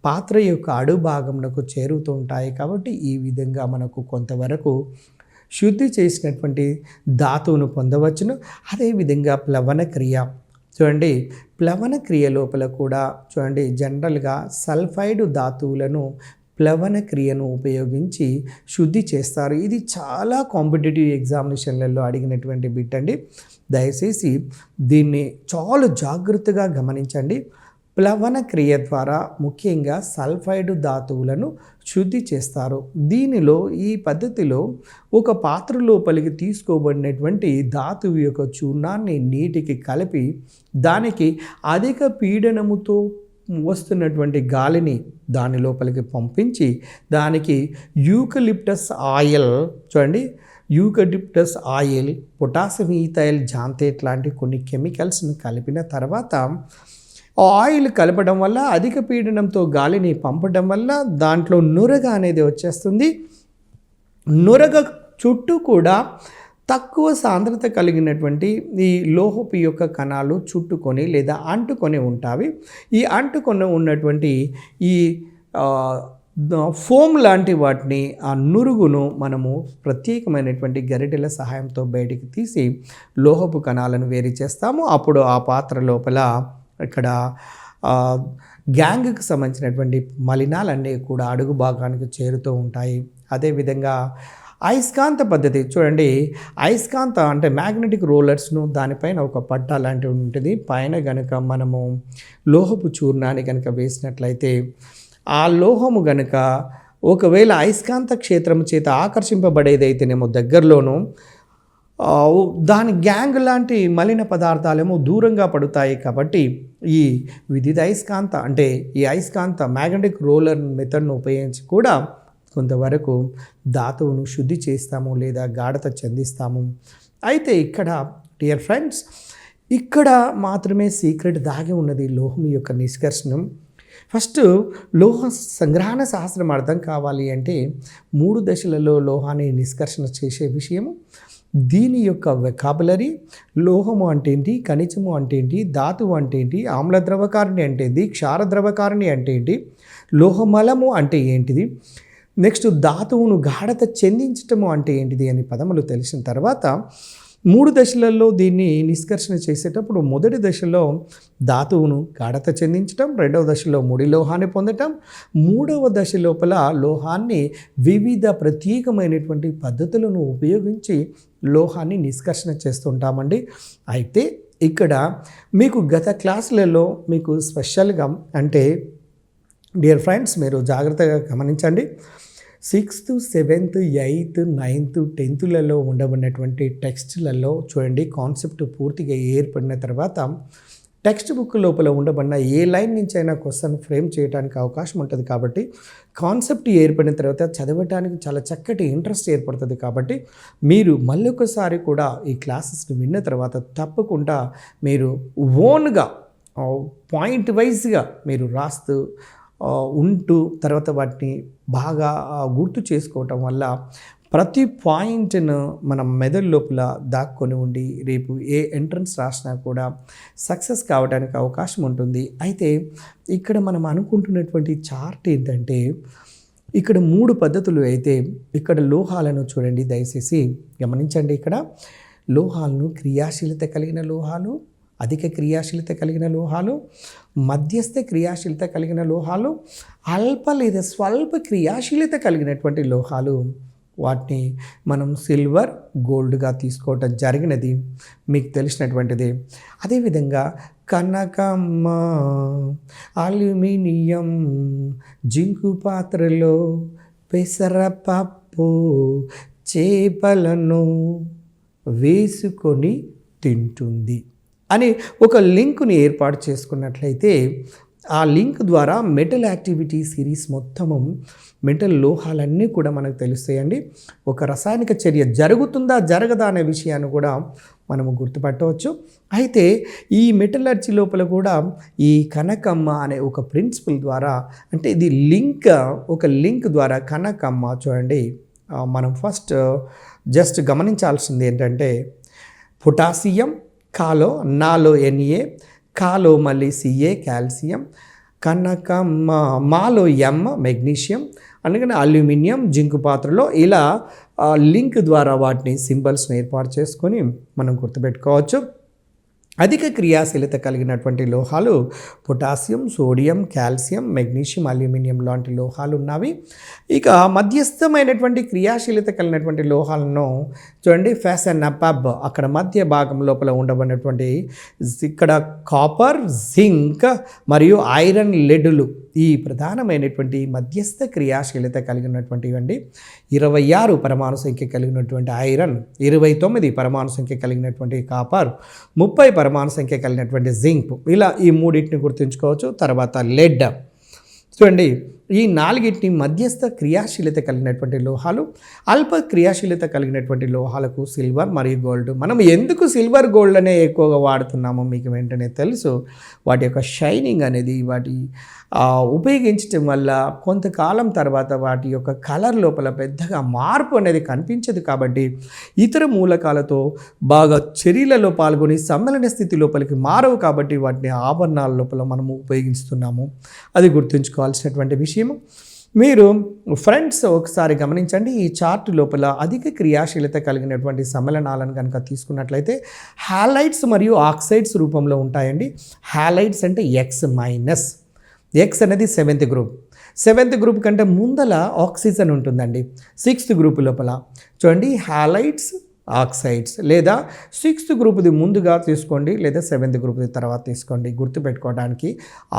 పాత్ర యొక్క అడుగు భాగంలో చేరుతూ ఉంటాయి. కాబట్టి ఈ విధంగా మనకు కొంతవరకు శుద్ధి చేసినటువంటి ధాతువును పొందవచ్చును. అదేవిధంగా ప్లవన క్రియ, చూడండి ప్లవన క్రియ లోపల కూడా చూడండి జనరల్గా సల్ఫైడ్ ధాతువులను ప్లవన క్రియను ఉపయోగించి శుద్ధి చేస్తారు. ఇది చాలా కాంపిటేటివ్ ఎగ్జామినేషన్లలో అడిగినటువంటి బిట్ అండి. దయచేసి దీన్ని చాలా జాగ్రత్తగా గమనించండి. ప్లవన క్రియ ద్వారా ముఖ్యంగా సల్ఫైడ్ ధాతువులను శుద్ధి చేస్తారు. దీనిలో ఈ పద్ధతిలో ఒక పాత్ర లోపలికి తీసుకోబడినటువంటి ధాతువు యొక్క చూర్ణాన్ని నీటికి కలిపి దానికి అధిక పీడనముతో వస్తున్నటువంటి గాలిని దాని లోపలికి పంపించి దానికి యూకలిప్టస్ ఆయిల్, చూడండి యూకలిప్టస్ ఆయిల్, పొటాషియం ఈథైల్ జాంతేట్ లాంటి కొన్ని కెమికల్స్ని కలిపిన తర్వాత ఆయిల్ కలపడం వల్ల అధిక పీడనంతో గాలిని పంపడం వల్ల దాంట్లో నురగ అనేది వచ్చేస్తుంది. నురగ చుట్టూ కూడా తక్కువ సాంద్రత కలిగినటువంటి ఈ లోహపు యొక్క కణాలు చుట్టుకొని లేదా అంటుకొని ఉంటాయి. ఈ అంటుకొని ఉన్నటువంటి ఈ ఫోమ్ లాంటి వాటిని, ఆ నురుగును మనము ప్రత్యేకమైనటువంటి గరిటెల సహాయంతో బయటికి తీసి లోహపు కణాలను వేరు చేస్తాము. అప్పుడు ఆ పాత్ర లోపల ఇక్కడ గ్యాంగ్కి సంబంధించినటువంటి మలినాలన్నీ కూడా అడుగు భాగానికి చేరుతూ ఉంటాయి. అదేవిధంగా అయస్కాంత పద్ధతి, చూడండి అయస్కాంత అంటే మ్యాగ్నెటిక్ రోలర్స్ను దానిపైన ఒక పట్ట లాంటివి ఉంటుంది. పైన కనుక మనము లోహపు చూర్ణాన్ని కనుక వేసినట్లయితే ఆ లోహము కనుక ఒకవేళ అయస్కాంత క్షేత్రం చేత ఆకర్షింపబడేదైతేనేమో దగ్గరలోనూ దాని గ్యాంగ్ లాంటి మలిన పదార్థాలేమో దూరంగా పడుతాయి. కాబట్టి ఈ విద్యుత్ అయస్కాంత అంటే ఈ అయస్కాంత మ్యాగ్నెటిక్ రోలర్ మెథడ్ను ఉపయోగించి కూడా కొంతవరకు ధాతువును శుద్ధి చేస్తాము లేదా గాఢత చెందిస్తాము. అయితే ఇక్కడ డియర్ ఫ్రెండ్స్, ఇక్కడ మాత్రమే సీక్రెట్ దాగి ఉన్నది లోహం యొక్క నిష్కర్షణం. ఫస్ట్ లోహ సంగ్రహణ శాస్త్రం అర్థం కావాలి అంటే 3 దశలలో లోహాన్ని నిష్కర్షణ చేసే విషయము, దీని యొక్క వెకాబులరీ, లోహము అంటే ఏంటి, ఖనిజము అంటే ఏంటి, ధాతువు అంటే ఏంటి, ఆమ్ల ద్రవకారిణి అంటే ఏంటి, క్షార ద్రవకారిణి అంటే ఏంటి, లోహమలము అంటే ఏంటిది, నెక్స్ట్ ధాతువును గాఢత చెందించటము అంటే ఏంటిది అని పదములు తెలిసిన తర్వాత 3 దశలలో దీన్ని నిష్కర్షణ చేసేటప్పుడు మొదటి దశలో ధాతువును గాఢత చెందించటం, రెండవ దశలో ముడి లోహాన్ని పొందటం, మూడవ దశ లోపల లోహాన్ని వివిధ ప్రత్యేకమైనటువంటి పద్ధతులను ఉపయోగించి లోహాన్ని నిష్కర్షణ చేస్తుంటామండి. అయితే ఇక్కడ మీకు గత క్లాసులలో మీకు స్పెషల్గా అంటే డియర్ ఫ్రెండ్స్ మీరు జాగ్రత్తగా గమనించండి. 6th, 7th, 8th, 9th, 10thలలో ఉండబడినటువంటి టెక్స్ట్లలో చూడండి కాన్సెప్ట్ పూర్తిగా ఏర్పడిన తర్వాత టెక్స్ట్ బుక్ లోపల ఉండబడిన ఏ లైన్ నుంచి అయినా క్వశ్చన్ ఫ్రేమ్ చేయడానికి అవకాశం ఉంటుంది. కాబట్టి కాన్సెప్ట్ ఏర్పడిన తర్వాత చదవటానికి చాలా చక్కటి ఇంట్రెస్ట్ ఏర్పడుతుంది. కాబట్టి మీరు మళ్ళొకసారి కూడా ఈ క్లాసెస్ని విన్న తర్వాత తప్పకుండా మీరు ఓన్గా పాయింట్ వైజ్గా మీరు రాస్తూ ఉంటూ తర్వాత వాటిని బాగా గుర్తు చేసుకోవటం వల్ల ప్రతి పాయింట్ను మనం మెదడు లోపల దాక్కొని ఉండి రేపు ఏ ఎంట్రన్స్ రాసినా కూడా సక్సెస్ కావడానికి అవకాశం ఉంటుంది. అయితే ఇక్కడ మనం అనుకుంటున్నటువంటి చార్ట్ ఏంటంటే ఇక్కడ 3 పద్ధతులు అయితే ఇక్కడ లోహాలను చూడండి, దయచేసి గమనించండి. ఇక్కడ లోహాలను క్రియాశీలత కలిగిన లోహాలు, అధిక క్రియాశీలత కలిగిన లోహాలు, మధ్యస్థ క్రియాశీలత కలిగిన లోహాలు, అల్ప లేదా స్వల్ప క్రియాశీలత కలిగినటువంటి లోహాలు, వాటిని మనం సిల్వర్, గోల్డ్గా తీసుకోవటం జరిగినది మీకు తెలిసినటువంటిది. అదేవిధంగా కనకమ్మ, అల్యూమినియం, జింకు పాత్రలో పెసరపప్పు, చేపలను వేసుకొని తింటుంది అని ఒక లింకుని ఏర్పాటు చేసుకున్నట్లయితే ఆ లింక్ ద్వారా మెటల్ యాక్టివిటీ సిరీస్ మొత్తము మెటల్ లోహాలన్నీ కూడా మనకు తెలుస్తాయండి. ఒక రసాయనిక చర్య జరుగుతుందా జరగదా అనే విషయాన్ని కూడా మనము గుర్తుపట్టవచ్చు. అయితే ఈ మెటలర్జీ లోపల కూడా ఈ కనకమ్మ అనే ఒక ప్రిన్సిపల్ ద్వారా అంటే ఇది ఒక లింక్ ద్వారా కనకమ్మ చూడండి. మనం ఫస్ట్ జస్ట్ గమనించాల్సింది ఏంటంటే పొటాషియం, కాలో నాలో Na, కాలో మళ్ళీ Ca కాల్షియం, కనకమ్మ మాలో M మెగ్నీషియం, అందుకని అల్యూమినియం జింకు పాత్రలో ఇలా లింక్ ద్వారా వాటిని సింబల్స్ని ఏర్పాటు చేసుకొని మనం గుర్తుపెట్టుకోవచ్చు. అధిక క్రియాశీలత కలిగినటువంటి లోహాలు potassium, sodium, calcium, magnesium, aluminium లాంటి లోహాలు ఉన్నవి. ఇక మధ్యస్థమైనటువంటి క్రియాశీలత కలిగినటువంటి లోహాలను చూడండి, ఫెసనపబ్ అక్కడ మధ్య భాగం లోపల ఉండబడినటువంటి ఇక్కడ కాపర్, జింక్ మరియు ఐరన్ లెడ్లు ఈ ప్రధానమైనటువంటి మధ్యస్థ క్రియాశీలత కలిగినటువంటివి అండి. 26 పరమాణు సంఖ్య కలిగినటువంటి ఐరన్, 29 పరమాణు సంఖ్య కలిగినటువంటి కాపర్, 30 పరమాణు సంఖ్య కలిగినటువంటి జింక్, ఇలా ఈ మూడింటిని గుర్తుంచుకోవచ్చు. తర్వాత లెడ్ చూడండి, ఈ 4 మధ్యస్థ క్రియాశీలత కలిగినటువంటి లోహాలు. అల్ప క్రియాశీలత కలిగినటువంటి లోహాలకు సిల్వర్ మరియు గోల్డ్. మనం ఎందుకు సిల్వర్ గోల్డ్ అనే ఎక్కువగా వాడుతున్నామో మీకు వెంటనే తెలుసు. వాటి యొక్క షైనింగ్ అనేది వాటి ఉపయోగించటం వల్ల కొంతకాలం తర్వాత వాటి యొక్క కలర్ లోపల పెద్దగా మార్పు అనేది కనిపించదు. కాబట్టి ఇతర మూలకాలతో బాగా చర్యలలో పాల్గొని సమ్మేళన స్థితి లోపలికి మారవు. కాబట్టి వాటిని ఆభరణాల లోపల మనము ఉపయోగిస్తున్నాము. అది గుర్తుంచుకోవాల్సినటువంటి విషయం. మీరు ఫ్రెండ్స్ ఒకసారి గమనించండి, ఈ చార్ట్ లోపల అధిక క్రియాశీలత కలిగినటువంటి సమ్మేళనాలను కనుక తీసుకున్నట్లయితే హాలైడ్స్ మరియు ఆక్సైడ్స్ రూపంలో ఉంటాయండి. హాలైడ్స్ అంటే X అనేది 7th గ్రూప్. 7th గ్రూప్ కంటే ముందల ఆక్సిజన్ ఉంటుందండి. 6th గ్రూప్ లోపల చూడండి హాలైడ్స్, ఆక్సైడ్స్, లేదా 6th గ్రూప్ది ముందుగా తీసుకోండి లేదా 7th గ్రూప్ది తర్వాత తీసుకోండి. గుర్తుపెట్టుకోవడానికి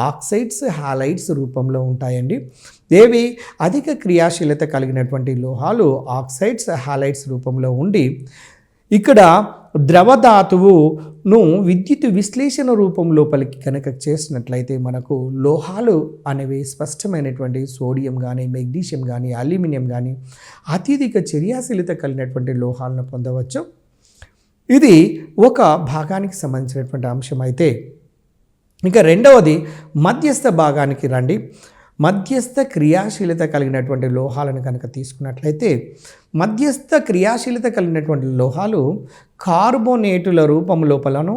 ఆక్సైడ్స్, హాలైడ్స్ రూపంలో ఉంటాయండి. ఏవి అధిక క్రియాశీలత కలిగినటువంటి లోహాలు ఆక్సైడ్స్, హాలైడ్స్ రూపంలో ఉండి ఇక్కడ ద్రవధాతువును విద్యుత్ విశ్లేషణ రూపం లోపలికి కనుక చేసినట్లయితే మనకు లోహాలు అనేవి స్పష్టమైనటువంటి సోడియం కానీ, మెగ్నీషియం కానీ, అల్యూమినియం కానీ అత్యధిక చర్యాశీలత కలిగినటువంటి లోహాలను పొందవచ్చు. ఇది ఒక భాగానికి సంబంధించినటువంటి అంశం. అయితే ఇంకా రెండవది మధ్యస్థ భాగానికి రండి. మధ్యస్థ క్రియాశీలత కలిగినటువంటి లోహాలను కనుక తీసుకున్నట్లయితే మధ్యస్థ క్రియాశీలత కలిగినటువంటి లోహాలు కార్బోనేటుల రూపం లోపలను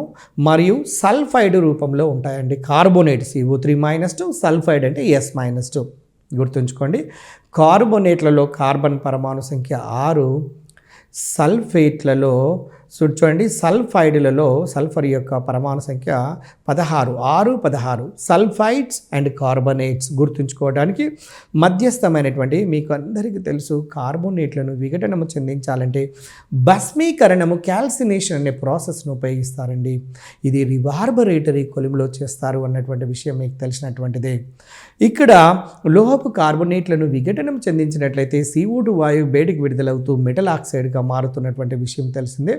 మరియు సల్ఫైడ్ రూపంలో ఉంటాయండి. కార్బోనేట్ CO3-2, సల్ఫైడ్ అంటే S-2. గుర్తుంచుకోండి, కార్బోనేట్లలో కార్బన్ పరమాణు సంఖ్య 6, సల్ఫేట్లలో చూడండి, సల్ఫైడ్లలో సల్ఫర్ యొక్క పరమాణు సంఖ్య 16 సల్ఫైడ్స్ అండ్ కార్బనేట్స్. గుర్తుంచుకోవడానికి మధ్యస్థమైనటువంటి, మీకు అందరికీ తెలుసు, కార్బోనేట్లను విఘటనము చెందించాలంటే భస్మీకరణము, క్యాల్సినేషన్ అనే ప్రాసెస్ను ఉపయోగిస్తారండి. ఇది రివార్బరేటరీ కొలిమిలో చేస్తారు అన్నటువంటి విషయం మీకు తెలిసినటువంటిదే. ఇక్కడ లోహపు కార్బోనేట్లను విఘటనం చెందించినట్లయితే CO2 వాయువు బయటికి విడుదలవుతూ మెటల్ ఆక్సైడ్గా మారుతున్నటువంటి విషయం తెలిసిందే.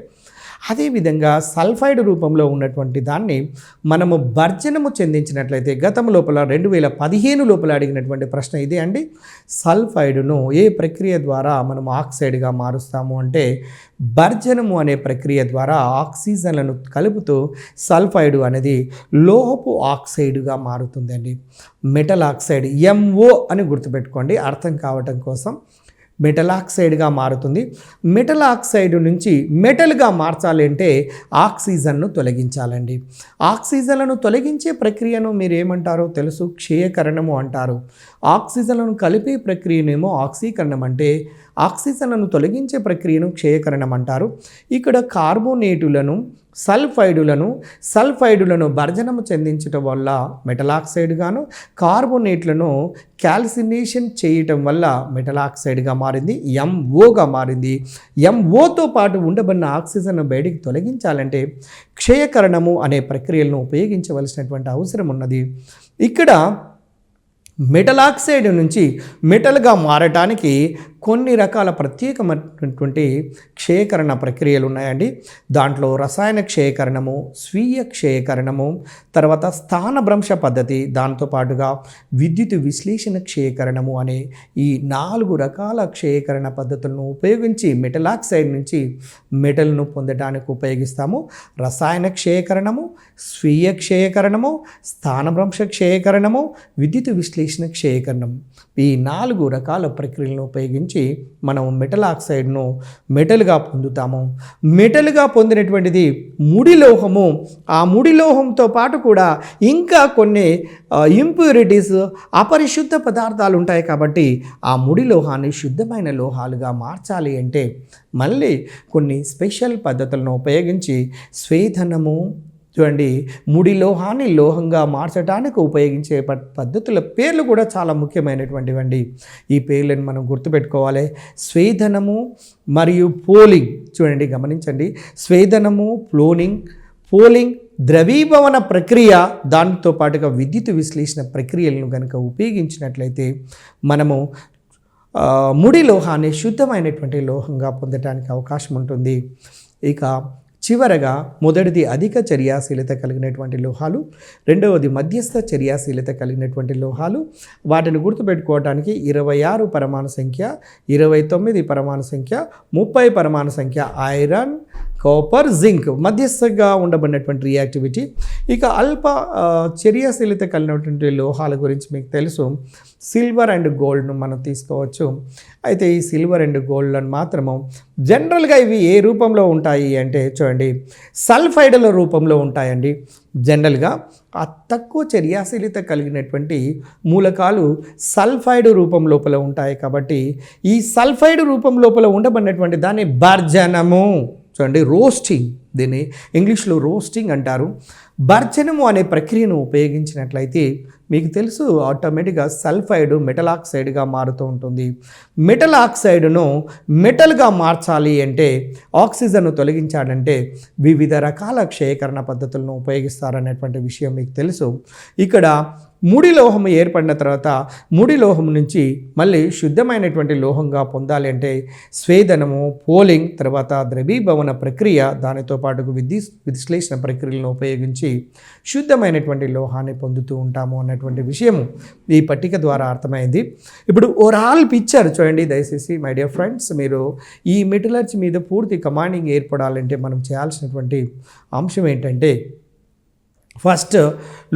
అదేవిధంగా సల్ఫైడ్ రూపంలో ఉన్నటువంటి దాన్ని మనము భర్జనము చెందించినట్లయితే, గతం లోపల 2015 లోపల అడిగినటువంటి ప్రశ్న ఇదే అండి. సల్ఫైడ్ను ఏ ప్రక్రియ ద్వారా మనం ఆక్సైడ్గా మారుస్తాము అంటే భర్జనము అనే ప్రక్రియ ద్వారా ఆక్సిజన్లను కలుపుతూ సల్ఫైడ్ అనేది లోహపు ఆక్సైడ్గా మారుతుందండి. మెటల్ ఆక్సైడ్ MO అని గుర్తుపెట్టుకోండి అర్థం కావటం కోసం. మెటల్ ఆక్సైడ్గా మారుతుంది. మెటల్ ఆక్సైడ్ నుంచి మెటల్గా మార్చాలి అంటే ఆక్సిజన్ను తొలగించాలండి. ఆక్సిజన్లను తొలగించే ప్రక్రియను మీరు ఏమంటారో తెలుసు, క్షయకరణము అంటారు. ఆక్సిజన్లను కలిపే ప్రక్రియనేమో ఆక్సీకరణం అంటే, ఆక్సిజన్లను తొలగించే ప్రక్రియను క్షయకరణం అంటారు. ఇక్కడ కార్బోనేటులను, సల్ఫైడులను భర్జనము చెందించటం వల్ల మెటల్ ఆక్సైడ్గాను, కార్బోనేట్లను క్యాల్సినేషన్ చేయటం వల్ల మెటల్ ఆక్సైడ్గా మారింది, MOగా మారింది. MOతో పాటు ఉండబడిన ఆక్సిజన్ బయటికి తొలగించాలంటే క్షయకరణము అనే ప్రక్రియలను ఉపయోగించవలసినటువంటి అవసరం ఉన్నది. ఇక్కడ మెటల్ ఆక్సైడ్ నుంచి మెటల్గా మారటానికి కొన్ని రకాల ప్రత్యేకమైనటువంటి క్షయకరణ ప్రక్రియలు ఉన్నాయండి. దాంట్లో రసాయన క్షయకరణము, స్వీయ క్షయకరణము, తర్వాత స్థానభ్రంశ పద్ధతి, దాంతోపాటుగా విద్యుత్ విశ్లేషణ క్షయకరణము అనే ఈ 4 రకాల క్షయకరణ పద్ధతులను ఉపయోగించి మెటల్ ఆక్సైడ్ నుంచి మెటల్ను పొందడానికి ఉపయోగిస్తాము. రసాయన క్షయకరణము, స్వీయ క్షయకరణము, స్థానభ్రంశ క్షయకరణము, విద్యుత్ విశ్లేషణ క్షయకరణం, ఈ 4 రకాల ప్రక్రియలను ఉపయోగించి మనం మెటల్ ఆక్సైడ్ను మెటల్గా పొందుతాము. మెటల్గా పొందినటువంటిది ముడి లోహము. ఆ ముడి లోహంతో పాటు కూడా ఇంకా కొన్ని ఇంప్యూరిటీస్, అపరిశుద్ధ పదార్థాలు ఉంటాయి. కాబట్టి ఆ ముడి లోహాన్ని శుద్ధమైన లోహాలుగా మార్చాలి అంటే మళ్ళీ కొన్ని స్పెషల్ పద్ధతులను ఉపయోగించి స్వేదనము, చూడండి, ముడి లోహాన్ని లోహంగా మార్చడానికి ఉపయోగించే పద్ధతుల పేర్లు కూడా చాలా ముఖ్యమైనటువంటివండి. ఈ పేర్లను మనం గుర్తుపెట్టుకోవాలి. స్వేదనము మరియు పోలింగ్. చూడండి, గమనించండి, స్వేదనము, పోలింగ్, ద్రవీభవన ప్రక్రియ, దానితో పాటుగా విద్యుత్ విశ్లేషణ ప్రక్రియలను కనుక ఉపయోగించినట్లయితే మనము ముడి లోహాన్ని శుద్ధమైనటువంటి లోహంగా పొందడానికి అవకాశం ఉంటుంది. ఇక చివరగా మొదటిది అధిక చర్యాశీలత కలిగినటువంటి లోహాలు, రెండవది మధ్యస్థ చర్యాశీలత కలిగినటువంటి లోహాలు. వాటిని గుర్తుపెట్టుకోవడానికి 26 పరమాణు సంఖ్య, 29 పరమాణు సంఖ్య, 30 పరమాణు సంఖ్య ఐరన్, కాపర్, జింక్ మధ్యస్థంగా ఉండబడినటువంటి రియాక్టివిటీ. ఇక అల్ప చర్యాశీలత కలిగినటువంటి లోహాల గురించి మీకు తెలుసు, సిల్వర్ అండ్ గోల్డ్ను మనం తీసుకోవచ్చు. అయితే ఈ సిల్వర్ అండ్ గోల్డ్లను మాత్రము జనరల్గా ఇవి ఏ రూపంలో ఉంటాయి అంటే చూడండి, సల్ఫైడ్ల రూపంలో ఉంటాయండి. జనరల్గా ఆ తక్కువ చర్యాశీలత కలిగినటువంటి మూలకాలు సల్ఫైడ్ రూపం లోపల ఉంటాయి. కాబట్టి ఈ సల్ఫైడ్ రూపం లోపల ఉండబడినటువంటి దాన్ని భర్జనము, చూడండి, రోస్టింగ్, దీన్ని ఇంగ్లీష్లో రోస్టింగ్ అంటారు. భర్జనము అనే ప్రక్రియను ఉపయోగించినట్లయితే మీకు తెలుసు ఆటోమేటిక్గా సల్ఫైడ్ మెటల్ ఆక్సైడ్గా మారుతూ ఉంటుంది. మెటల్ ఆక్సైడ్ను మెటల్గా మార్చాలి అంటే, ఆక్సిజన్ను తొలగించాలంటే వివిధ రకాల క్షయకరణ పద్ధతులను ఉపయోగిస్తారనేటువంటి విషయం మీకు తెలుసు. ఇక్కడ ముడి లోహం ఏర్పడిన తర్వాత ముడి లోహం నుంచి మళ్ళీ శుద్ధమైనటువంటి లోహంగా పొందాలి అంటే స్వేదనము, పోలింగ్, తర్వాత ద్రవీభవన ప్రక్రియ, దానితో పాటు విశ్లేషణ ప్రక్రియలను ఉపయోగించి శుద్ధమైనటువంటి లోహాన్ని పొందుతూ ఉంటాము అన్నటువంటి విషయము ఈ పట్టిక ద్వారా అర్థమైంది. ఇప్పుడు ఓవరాల్ పిక్చర్ చూడండి దయచేసి మై డియర్ ఫ్రెండ్స్. మీరు ఈ మెటలర్జీ మీద పూర్తి కమాండింగ్ ఏర్పడాలంటే మనం చేయాల్సినటువంటి అంశం ఏంటంటే, ఫస్ట్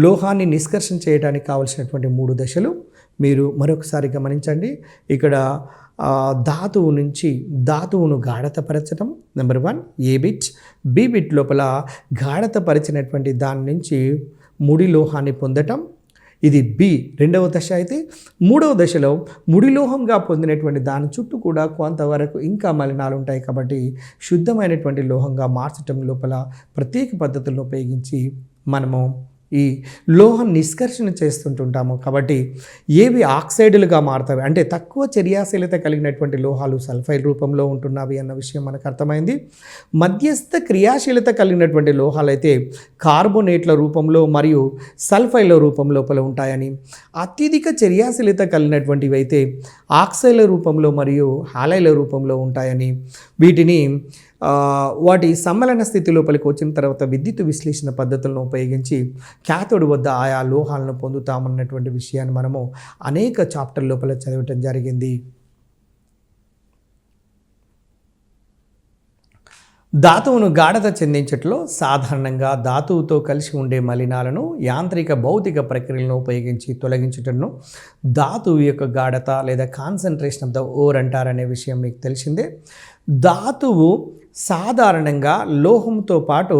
లోహాన్ని నిష్కర్షణ చేయడానికి కావలసినటువంటి 3 దశలు మీరు మరొకసారి గమనించండి. ఇక్కడ ధాతువు నుంచి ధాతువును గాఢతపరచడం నెంబర్ 1 ఏ బిట్, బి బిట్ లోపల గాఢతపరిచినటువంటి దాని నుంచి ముడి లోహాన్ని పొందటం. ఇది బి రెండవ దశ అయితే, మూడవ దశలో ముడిలోహంగా పొందినటువంటి దాని చుట్టూ కూడా కొంతవరకు ఇంకా మలినాలు ఉంటాయి కాబట్టి శుద్ధమైనటువంటి లోహంగా మార్చటం లోపల ప్రత్యేక పద్ధతులను ఉపయోగించి మనము ఈ లోహం నిష్కర్షణ చేస్తుంటుంటాము. కాబట్టి ఏవి ఆక్సైడులుగా మారుతాయి అంటే తక్కువ చర్యాశీలత కలిగినటువంటి లోహాలు సల్ఫైడ్ రూపంలో ఉంటున్నవి అన్న విషయం మనకు అర్థమైంది. మధ్యస్థ క్రియాశీలత కలిగినటువంటి లోహాలు అయితే కార్బోనేట్ల రూపంలో మరియు సల్ఫైడ్ల రూపం లోపల ఉంటాయని, అత్యధిక చర్యాశీలత కలిగినటువంటివి అయితే ఆక్సైడ్ల రూపంలో మరియు హాలైడ్ల రూపంలో ఉంటాయని, వీటిని వాటి సమ్మేళన స్థితి లోపలికి వచ్చిన తర్వాత విద్యుత్ విశ్లేషణ పద్ధతులను ఉపయోగించి క్యాథోడ్ వద్ద ఆయా లోహాలను పొందుతామన్నటువంటి విషయాన్ని మనము అనేక చాప్టర్ లోపల చదవటం జరిగింది. ధాతువును గాఢత చెందించట్లో సాధారణంగా ధాతువుతో కలిసి ఉండే మలినాలను యాంత్రిక భౌతిక ప్రక్రియలను ఉపయోగించి తొలగించటను ధాతువు యొక్క గాఢత లేదా కాన్సన్ట్రేషన్ ఆఫ్ ద ఓర్ అంటారనే విషయం మీకు తెలిసిందే. ధాతువు సాధారణంగా లోహంతో పాటు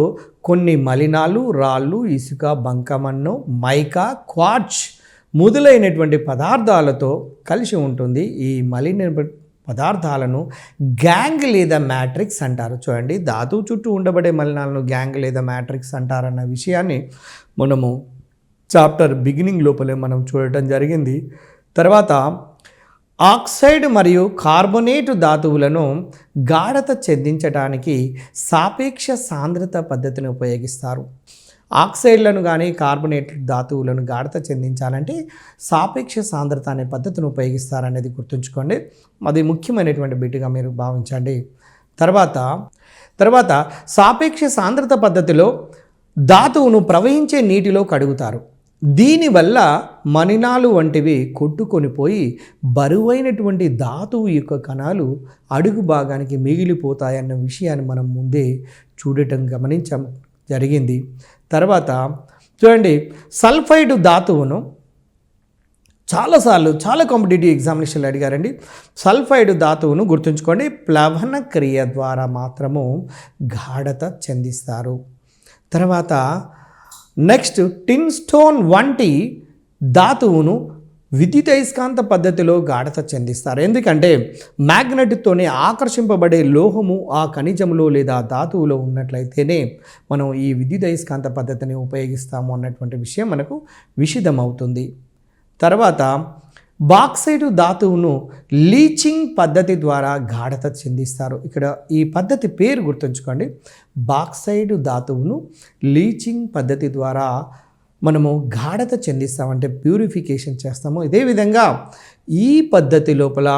కొన్ని మలినాలు, రాళ్ళు, ఇసుక, బంకమన్ను, మైకా, క్వార్ట్జ్ మొదలైనటువంటి పదార్థాలతో కలిసి ఉంటుంది. ఈ మలిన పదార్థాలను గ్యాంగ్ లేదా మ్యాట్రిక్స్ అంటారు. చూడండి, ధాతువు చుట్టూ ఉండబడే మలినాలను గ్యాంగ్ లేదా మ్యాట్రిక్స్ అంటారన్న విషయాన్ని మనము చాప్టర్ బిగినింగ్ లోపలే మనం చూడటం జరిగింది. తర్వాత ఆక్సైడ్ మరియు కార్బొనేట్ ధాతువులను గాఢత చెందించడానికి సాపేక్ష సాంద్రత పద్ధతిని ఉపయోగిస్తారు. ఆక్సైడ్లను కానీ కార్బొనేట్ ధాతువులను గాఢత చెందించాలంటే సాపేక్ష సాంద్రత అనే పద్ధతిని ఉపయోగిస్తారనేది గుర్తుంచుకోండి. అది ముఖ్యమైనటువంటి బిట్గా మీరు భావించండి. తర్వాత సాపేక్ష సాంద్రత పద్ధతిలో ధాతువును ప్రవహించే నీటిలో కడుగుతారు. దీనివల్ల మలినాలు వంటివి కొట్టుకొని పోయి బరువైనటువంటి ధాతువు యొక్క కణాలు అడుగు భాగానికి మిగిలిపోతాయన్న విషయాన్ని మనం ముందే గమనించడం జరిగింది. తర్వాత చూడండి, సల్ఫైడ్ ధాతువును చాలా కాంపిటేటివ్ ఎగ్జామినేషన్లు అడిగారండి. సల్ఫైడ్ ధాతువును గుర్తుంచుకోండి, ప్లవన క్రియ ద్వారా మాత్రము గాఢత చెందిస్తారు. తర్వాత నెక్స్ట్, టిన్ స్టోన్ వంటి ధాతువును విద్యుదయస్కాంత పద్ధతిలో గాఢత చెందిస్తారు. ఎందుకంటే మ్యాగ్నెట్తోనే ఆకర్షింపబడే లోహము ఆ ఖనిజంలో లేదా ధాతువులో ఉన్నట్లయితేనే మనం ఈ విద్యుదయస్కాంత పద్ధతిని ఉపయోగిస్తాము అన్నటువంటి విషయం మనకు విషిదమవుతుంది. తర్వాత బాక్సైడ్ ధాతువును లీచింగ్ పద్ధతి ద్వారా గాఢత చెందిస్తారు. ఇక్కడ ఈ పద్ధతి పేరు గుర్తుంచుకోండి, బాక్సైడ్ ధాతువును లీచింగ్ పద్ధతి ద్వారా మనము గాఢత చెందిస్తామంటే ప్యూరిఫికేషన్ చేస్తాము. ఇదే విధంగా ఈ పద్ధతి లోపల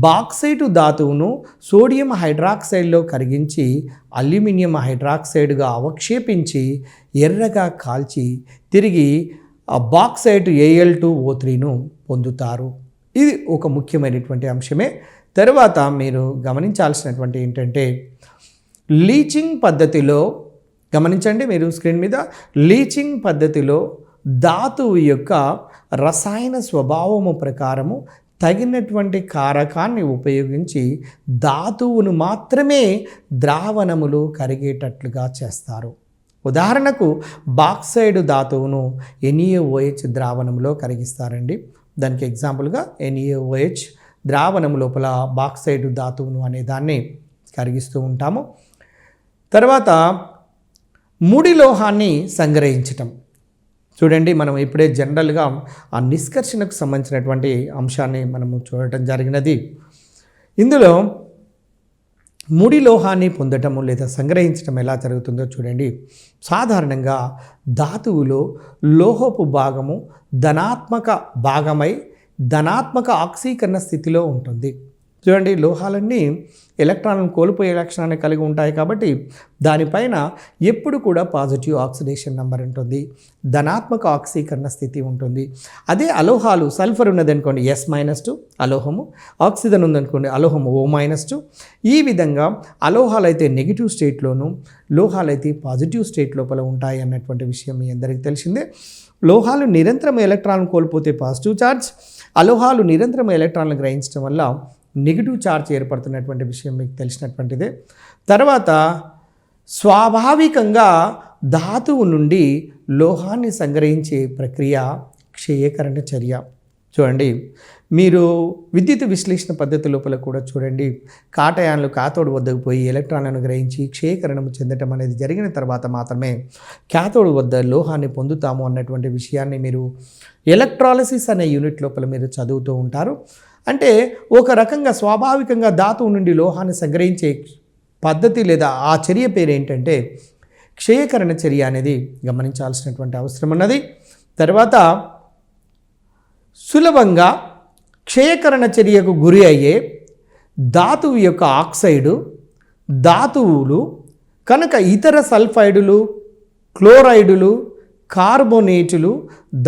బాక్సైడ్ ధాతువును సోడియం హైడ్రాక్సైడ్లో కరిగించి అల్యూమినియం హైడ్రాక్సైడ్గా అవక్షేపించి ఎర్రగా కాల్చి తిరిగి ఆ బాక్సైట్ Al2O3ను పొందుతారు. ఇది ఒక ముఖ్యమైనటువంటి అంశమే. తర్వాత మీరు గమనించాల్సినటువంటి ఏంటంటే లీచింగ్ పద్ధతిలో గమనించండి, మీరు స్క్రీన్ మీద లీచింగ్ పద్ధతిలో ధాతువు యొక్క రసాయన స్వభావము ప్రకారము తగినటువంటి కారకాన్ని ఉపయోగించి ధాతువును మాత్రమే ద్రావణములు కరిగేటట్లుగా చేస్తారు. ఉదాహరణకు బాక్సైడ్ ధాతువును NaOH ద్రావణంలో కరిగిస్తారండి. దానికి ఎగ్జాంపుల్గా NaOH ద్రావణం లోపల బాక్సైడ్ ధాతువును అనే దాన్ని కరిగిస్తూ ఉంటాము. తర్వాత ముడి లోహాన్ని సంగ్రహించటం. చూడండి, మనం ఇప్పుడే జనరల్గా ఆ నిష్కర్షణకు సంబంధించినటువంటి అంశాన్ని మనము చూడటం జరిగినది. ఇందులో ముడి లోహాన్ని పొందటము లేదా సంగ్రహించడం ఎలా జరుగుతుందో చూడండి. సాధారణంగా ధాతువులో లోహపు భాగము ధనాత్మక భాగమై ధనాత్మక ఆక్సీకరణ స్థితిలో ఉంటుంది. చూడండి, లోహాలన్నీ ఎలక్ట్రాన్లను కోల్పోయే లక్షణాన్ని కలిగి ఉంటాయి కాబట్టి దానిపైన ఎప్పుడు కూడా పాజిటివ్ ఆక్సిడేషన్ నెంబర్ ఉంటుంది, ధనాత్మక ఆక్సీకరణ స్థితి ఉంటుంది. అదే అలోహాలు, సల్ఫర్ ఉన్నదనుకోండి S-2 అలోహము, ఆక్సిజన్ ఉందనుకోండి అలోహము O-2. ఈ విధంగా అలోహాలు అయితే నెగిటివ్ స్టేట్లోను, లోహాలు అయితే పాజిటివ్ స్టేట్ లోపల ఉంటాయి అన్నటువంటి విషయం మీ అందరికీ తెలిసిందే. లోహాలు నిరంతరం ఎలక్ట్రాన్లు కోల్పోతే పాజిటివ్ ఛార్జ్, అలోహాలు నిరంతరం ఎలక్ట్రాన్లు గ్రహించడం వల్ల నెగిటివ్ ఛార్జ్ ఏర్పడుతున్నటువంటి విషయం మీకు తెలిసినటువంటిదే. తర్వాత స్వాభావికంగా ధాతువు నుండి లోహాన్ని సంగ్రహించే ప్రక్రియ క్షయకరణ చర్య. చూడండి, మీరు విద్యుత్ విశ్లేషణ పద్ధతి లోపల కూడా చూడండి, కాటయాన్లు కాథోడ్ వద్దకు పోయి ఎలక్ట్రాన్లను గ్రహించి క్షయకరణం చెందటం అనేది జరిగిన తర్వాత మాత్రమే కాథోడ్ వద్ద లోహాన్ని పొందుతాము అన్నటువంటి విషయాన్ని మీరు ఎలక్ట్రాలసిస్ అనే యూనిట్ లోపల మీరు చదువుతూ ఉంటారు. అంటే ఒక రకంగా స్వాభావికంగా ధాతువు నుండి లోహాన్ని సంగ్రహించే పద్ధతి లేదా ఆ చర్య పేరు ఏంటంటే క్షయకరణ చర్య అనేది గమనించాల్సినటువంటి అవసరం ఉన్నది. తర్వాత సులభంగా క్షయకరణ చర్యకు గురి అయ్యే ధాతువు యొక్క ఆక్సైడు ధాతువులు కనుక ఇతర సల్ఫైడులు, క్లోరైడులు, కార్బోనేటులు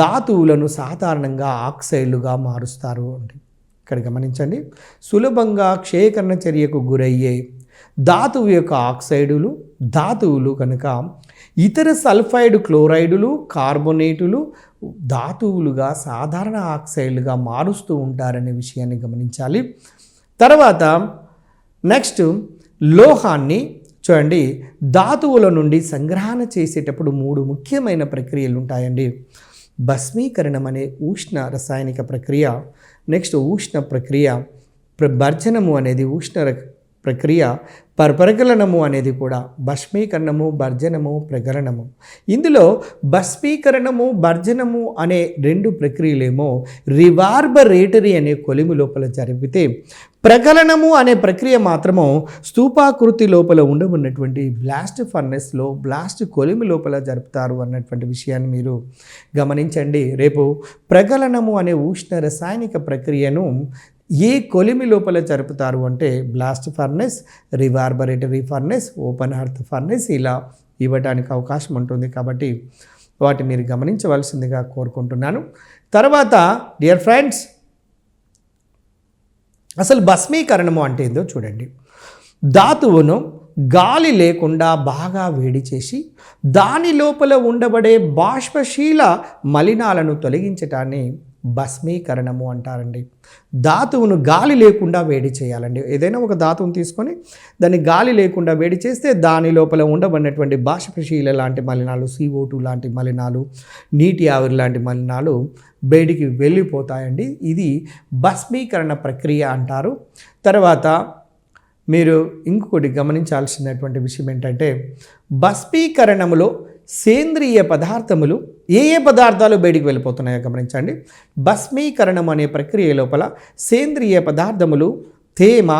ధాతువులను సాధారణంగా ఆక్సైడ్లుగా మారుస్తారు అండి. ఇక్కడ గమనించండి, సులభంగా క్షయకరణ చర్యకు గురయ్యే ధాతువు యొక్క ఆక్సైడులు ధాతువులు కనుక ఇతర సల్ఫైడ్, క్లోరైడులు, కార్బోనేటులు ధాతువులుగా సాధారణ ఆక్సైడ్లుగా మారుస్తూ ఉంటారనే విషయాన్ని గమనించాలి. తర్వాత నెక్స్ట్ లోహాన్ని చూడండి, ధాతువుల నుండి సంగ్రహణ చేసేటప్పుడు 3 ముఖ్యమైన ప్రక్రియలు ఉంటాయండి. భస్మీకరణం అనే ఉష్ణ రసాయనిక ప్రక్రియ, నెక్స్ట్ ఉష్ణ ప్రక్రియ, భర్జనము అనేది ఉష్ణ ప్రక్రియ, ప్రగలనము అనేది కూడా భస్మీకరణము, భర్జనము, ప్రగలనము. ఇందులో భస్మీకరణము, భర్జనము అనే 2 ప్రక్రియలేమో రివార్బరేటరీ అనే కొలిమి లోపల జరిపితే, ప్రగలనము అనే ప్రక్రియ మాత్రము స్తూపాకృతి లోపల ఉండబడినటువంటి బ్లాస్ట్ ఫర్నెస్లో బ్లాస్ట్ కొలిమి లోపల జరుపుతారు అన్నటువంటి విషయాన్ని మీరు గమనించండి. రేపు ప్రగలనము అనే ఉష్ణ రసాయనిక ప్రక్రియను ఏ కొలిమి లోపల జరుపుతారు అంటే blast furnace, reverberatory furnace, open hearth furnace ఇలా ఇవ్వడానికి అవకాశం ఉంటుంది. కాబట్టి వాటి మీరు గమనించవలసిందిగా కోరుకుంటున్నాను. తర్వాత డియర్ ఫ్రెండ్స్, అసలు భస్మీకరణము అంటే ఏందో చూడండి. ధాతువును గాలి లేకుండా బాగా వేడి చేసి దాని లోపల ఉండబడే బాష్పశీల మలినాలను తొలగించటాన్ని భస్మీకరణము అంటారండి. ధాతువును గాలి లేకుండా వేడి చేయాలండి. ఏదైనా ఒక ధాతువును తీసుకొని దాన్ని గాలి లేకుండా వేడి చేస్తే దాని లోపల ఉండబడినటువంటి బాష్పశీల లాంటి మలినాలు, CO2 లాంటి మలినాలు, నీటి ఆవిరి లాంటి మలినాలు వేడికి వెళ్ళిపోతాయండి. ఇది భస్మీకరణ ప్రక్రియ అంటారు. తర్వాత మీరు ఇంకొకటి గమనించాల్సినటువంటి విషయం ఏంటంటే భస్మీకరణములో సేంద్రియ పదార్థములు ఏ పదార్థాలు బయటికి వెళ్ళిపోతున్నాయో గమనించండి. భస్మీకరణం అనే ప్రక్రియ లోపల సేంద్రియ పదార్థములు తేమ,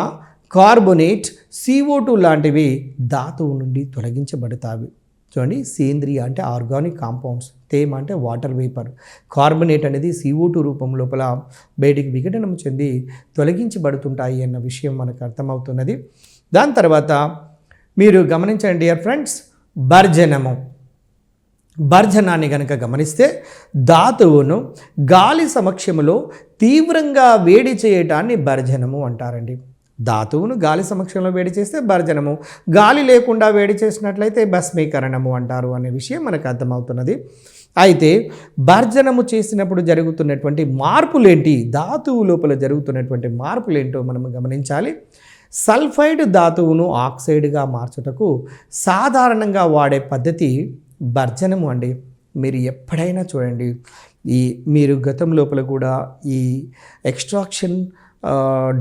కార్బోనేట్, CO2 లాంటివి ధాతువు నుండి తొలగించబడతాయి. చూడండి, సేంద్రియ అంటే ఆర్గానిక్ కాంపౌండ్స్, తేమ అంటే వాటర్ వేపర్, కార్బోనేట్ అనేది CO2 రూపం లోపల బయటికి విఘటనం చెంది తొలగించబడుతుంటాయి అన్న విషయం మనకు అర్థమవుతున్నది. దాని తర్వాత మీరు గమనించండి డియర్ ఫ్రెండ్స్, భర్జనాన్ని కనుక గమనిస్తే ధాతువును గాలి సమక్షంలో తీవ్రంగా వేడి చేయటాన్ని భర్జనము అంటారండి. ధాతువును గాలి సమక్షంలో వేడి చేస్తే భర్జనము, గాలి లేకుండా వేడి చేసినట్లయితే భస్మీకరణము అంటారు అనే విషయం మనకు అర్థమవుతున్నది. అయితే భర్జనము చేసినప్పుడు జరుగుతున్నటువంటి మార్పులేంటి, ధాతువు లోపల జరుగుతున్నటువంటి మార్పులేంటో మనం గమనించాలి. సల్ఫైడ్ ధాతువును ఆక్సైడ్గా మార్చుటకు సాధారణంగా వాడే పద్ధతి భర్జనము అండి. మీరు ఎప్పుడైనా చూడండి, మీరు గతం లోపల కూడా ఈ ఎక్స్ట్రాక్షన్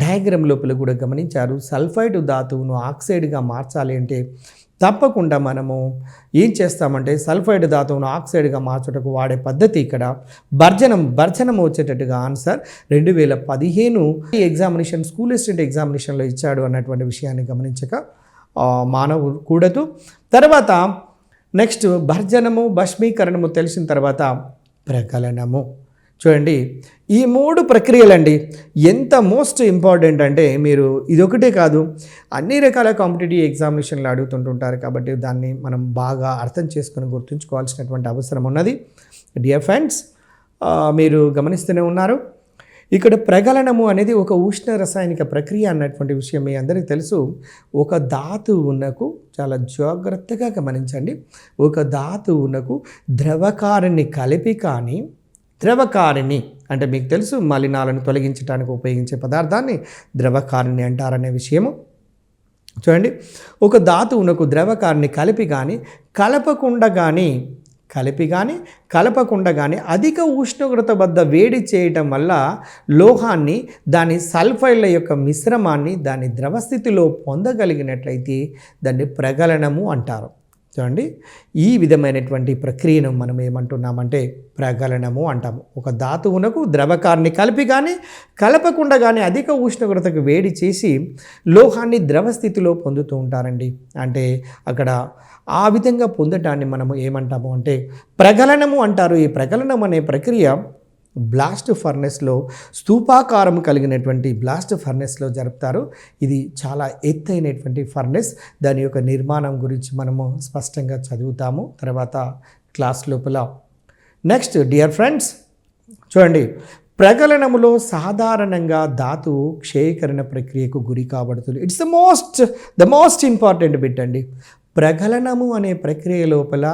డయాగ్రామ్ లోపల కూడా గమనించారు. సల్ఫైడ్ ధాతువును ఆక్సైడ్గా మార్చాలి అంటే తప్పకుండా మనము ఏం చేస్తామంటే సల్ఫైడ్ ధాతువును ఆక్సైడ్గా మార్చుటకు వాడే పద్ధతి ఇక్కడ భర్జనం వచ్చేటట్టుగా ఆన్సర్ 2015 ఎగ్జామినేషన్, స్కూల్ అసిస్టెంట్ ఎగ్జామినేషన్లో ఇచ్చాడు అన్నటువంటి విషయాన్ని గమనించక మానవుడు కూడదు. తర్వాత నెక్స్ట్ భర్జనము, భస్మీకరణము తెలిసిన తర్వాత ప్రకలనము. చూడండి, ఈ 3 ప్రక్రియలండి ఎంత మోస్ట్ ఇంపార్టెంట్ అంటే మీరు ఇదొకటే కాదు, అన్ని రకాల కాంపిటేటివ్ ఎగ్జామినేషన్లు అడుగుతుంటుంటారు. కాబట్టి దాన్ని మనం బాగా అర్థం చేసుకొని గుర్తుంచుకోవాల్సినటువంటి అవసరం ఉన్నది. డియర్ ఫ్రెండ్స్, మీరు గమనిస్తూనే ఉన్నారు, ఇక్కడ ప్రగలనము అనేది ఒక ఉష్ణ రసాయనిక ప్రక్రియ అన్నటువంటి విషయం మీ అందరికీ తెలుసు. ఒక ధాతువునకు చాలా జాగ్రత్తగా గమనించండి, ఒక ధాతువునకు ద్రవకారిని కలిపి కానీ, ద్రవకారిని అంటే మీకు తెలుసు మలినాలను తొలగించడానికి ఉపయోగించే పదార్థాన్ని ద్రవకారిని అంటారనే విషయము. చూడండి, ఒక ధాతువునకు ద్రవకారిని కలిపి కానీ, కలపకుండా కానీ కలిపి కానీ కలపకుండా కానీ అధిక ఉష్ణోగ్రత వద్ద వేడి చేయటం వల్ల లోహాన్ని దాని సల్ఫైడ్ల యొక్క మిశ్రమాన్ని దాని ద్రవస్థితిలో పొందగలిగినట్లయితే దాన్ని ప్రగలనము అంటారు. చూడండి, ఈ విధమైనటువంటి ప్రక్రియను మనం ఏమంటున్నామంటే ప్రగలనము అంటాము. ఒక ధాతువునకు ద్రవకాన్ని కలిపి కానీ కలపకుండా కానీ అధిక ఉష్ణోగ్రతకు వేడి చేసి లోహాన్ని ద్రవస్థితిలో పొందుతూ ఉంటారండి. అంటే అక్కడ ఆ విధంగా పొందటాన్ని మనము ఏమంటాము అంటే ప్రగలనము అంటారు. ఈ ప్రగలనం అనే ప్రక్రియ బ్లాస్ట్ ఫర్నెస్లో స్తూపాకారం కలిగినటువంటి బ్లాస్ట్ ఫర్నెస్లో జరుపుతారు. ఇది చాలా ఎత్తైనటువంటి ఫర్నెస్. దాని యొక్క నిర్మాణం గురించి మనము స్పష్టంగా చదువుతాము తర్వాత క్లాస్ లోపల. నెక్స్ట్ డియర్ ఫ్రెండ్స్, చూడండి, ప్రగలనములో సాధారణంగా ధాతువు క్షయీకరణ ప్రక్రియకు గురి కాబడుతుంది. It's the most important bit అండి. ప్రగలనము అనే ప్రక్రియ లోపల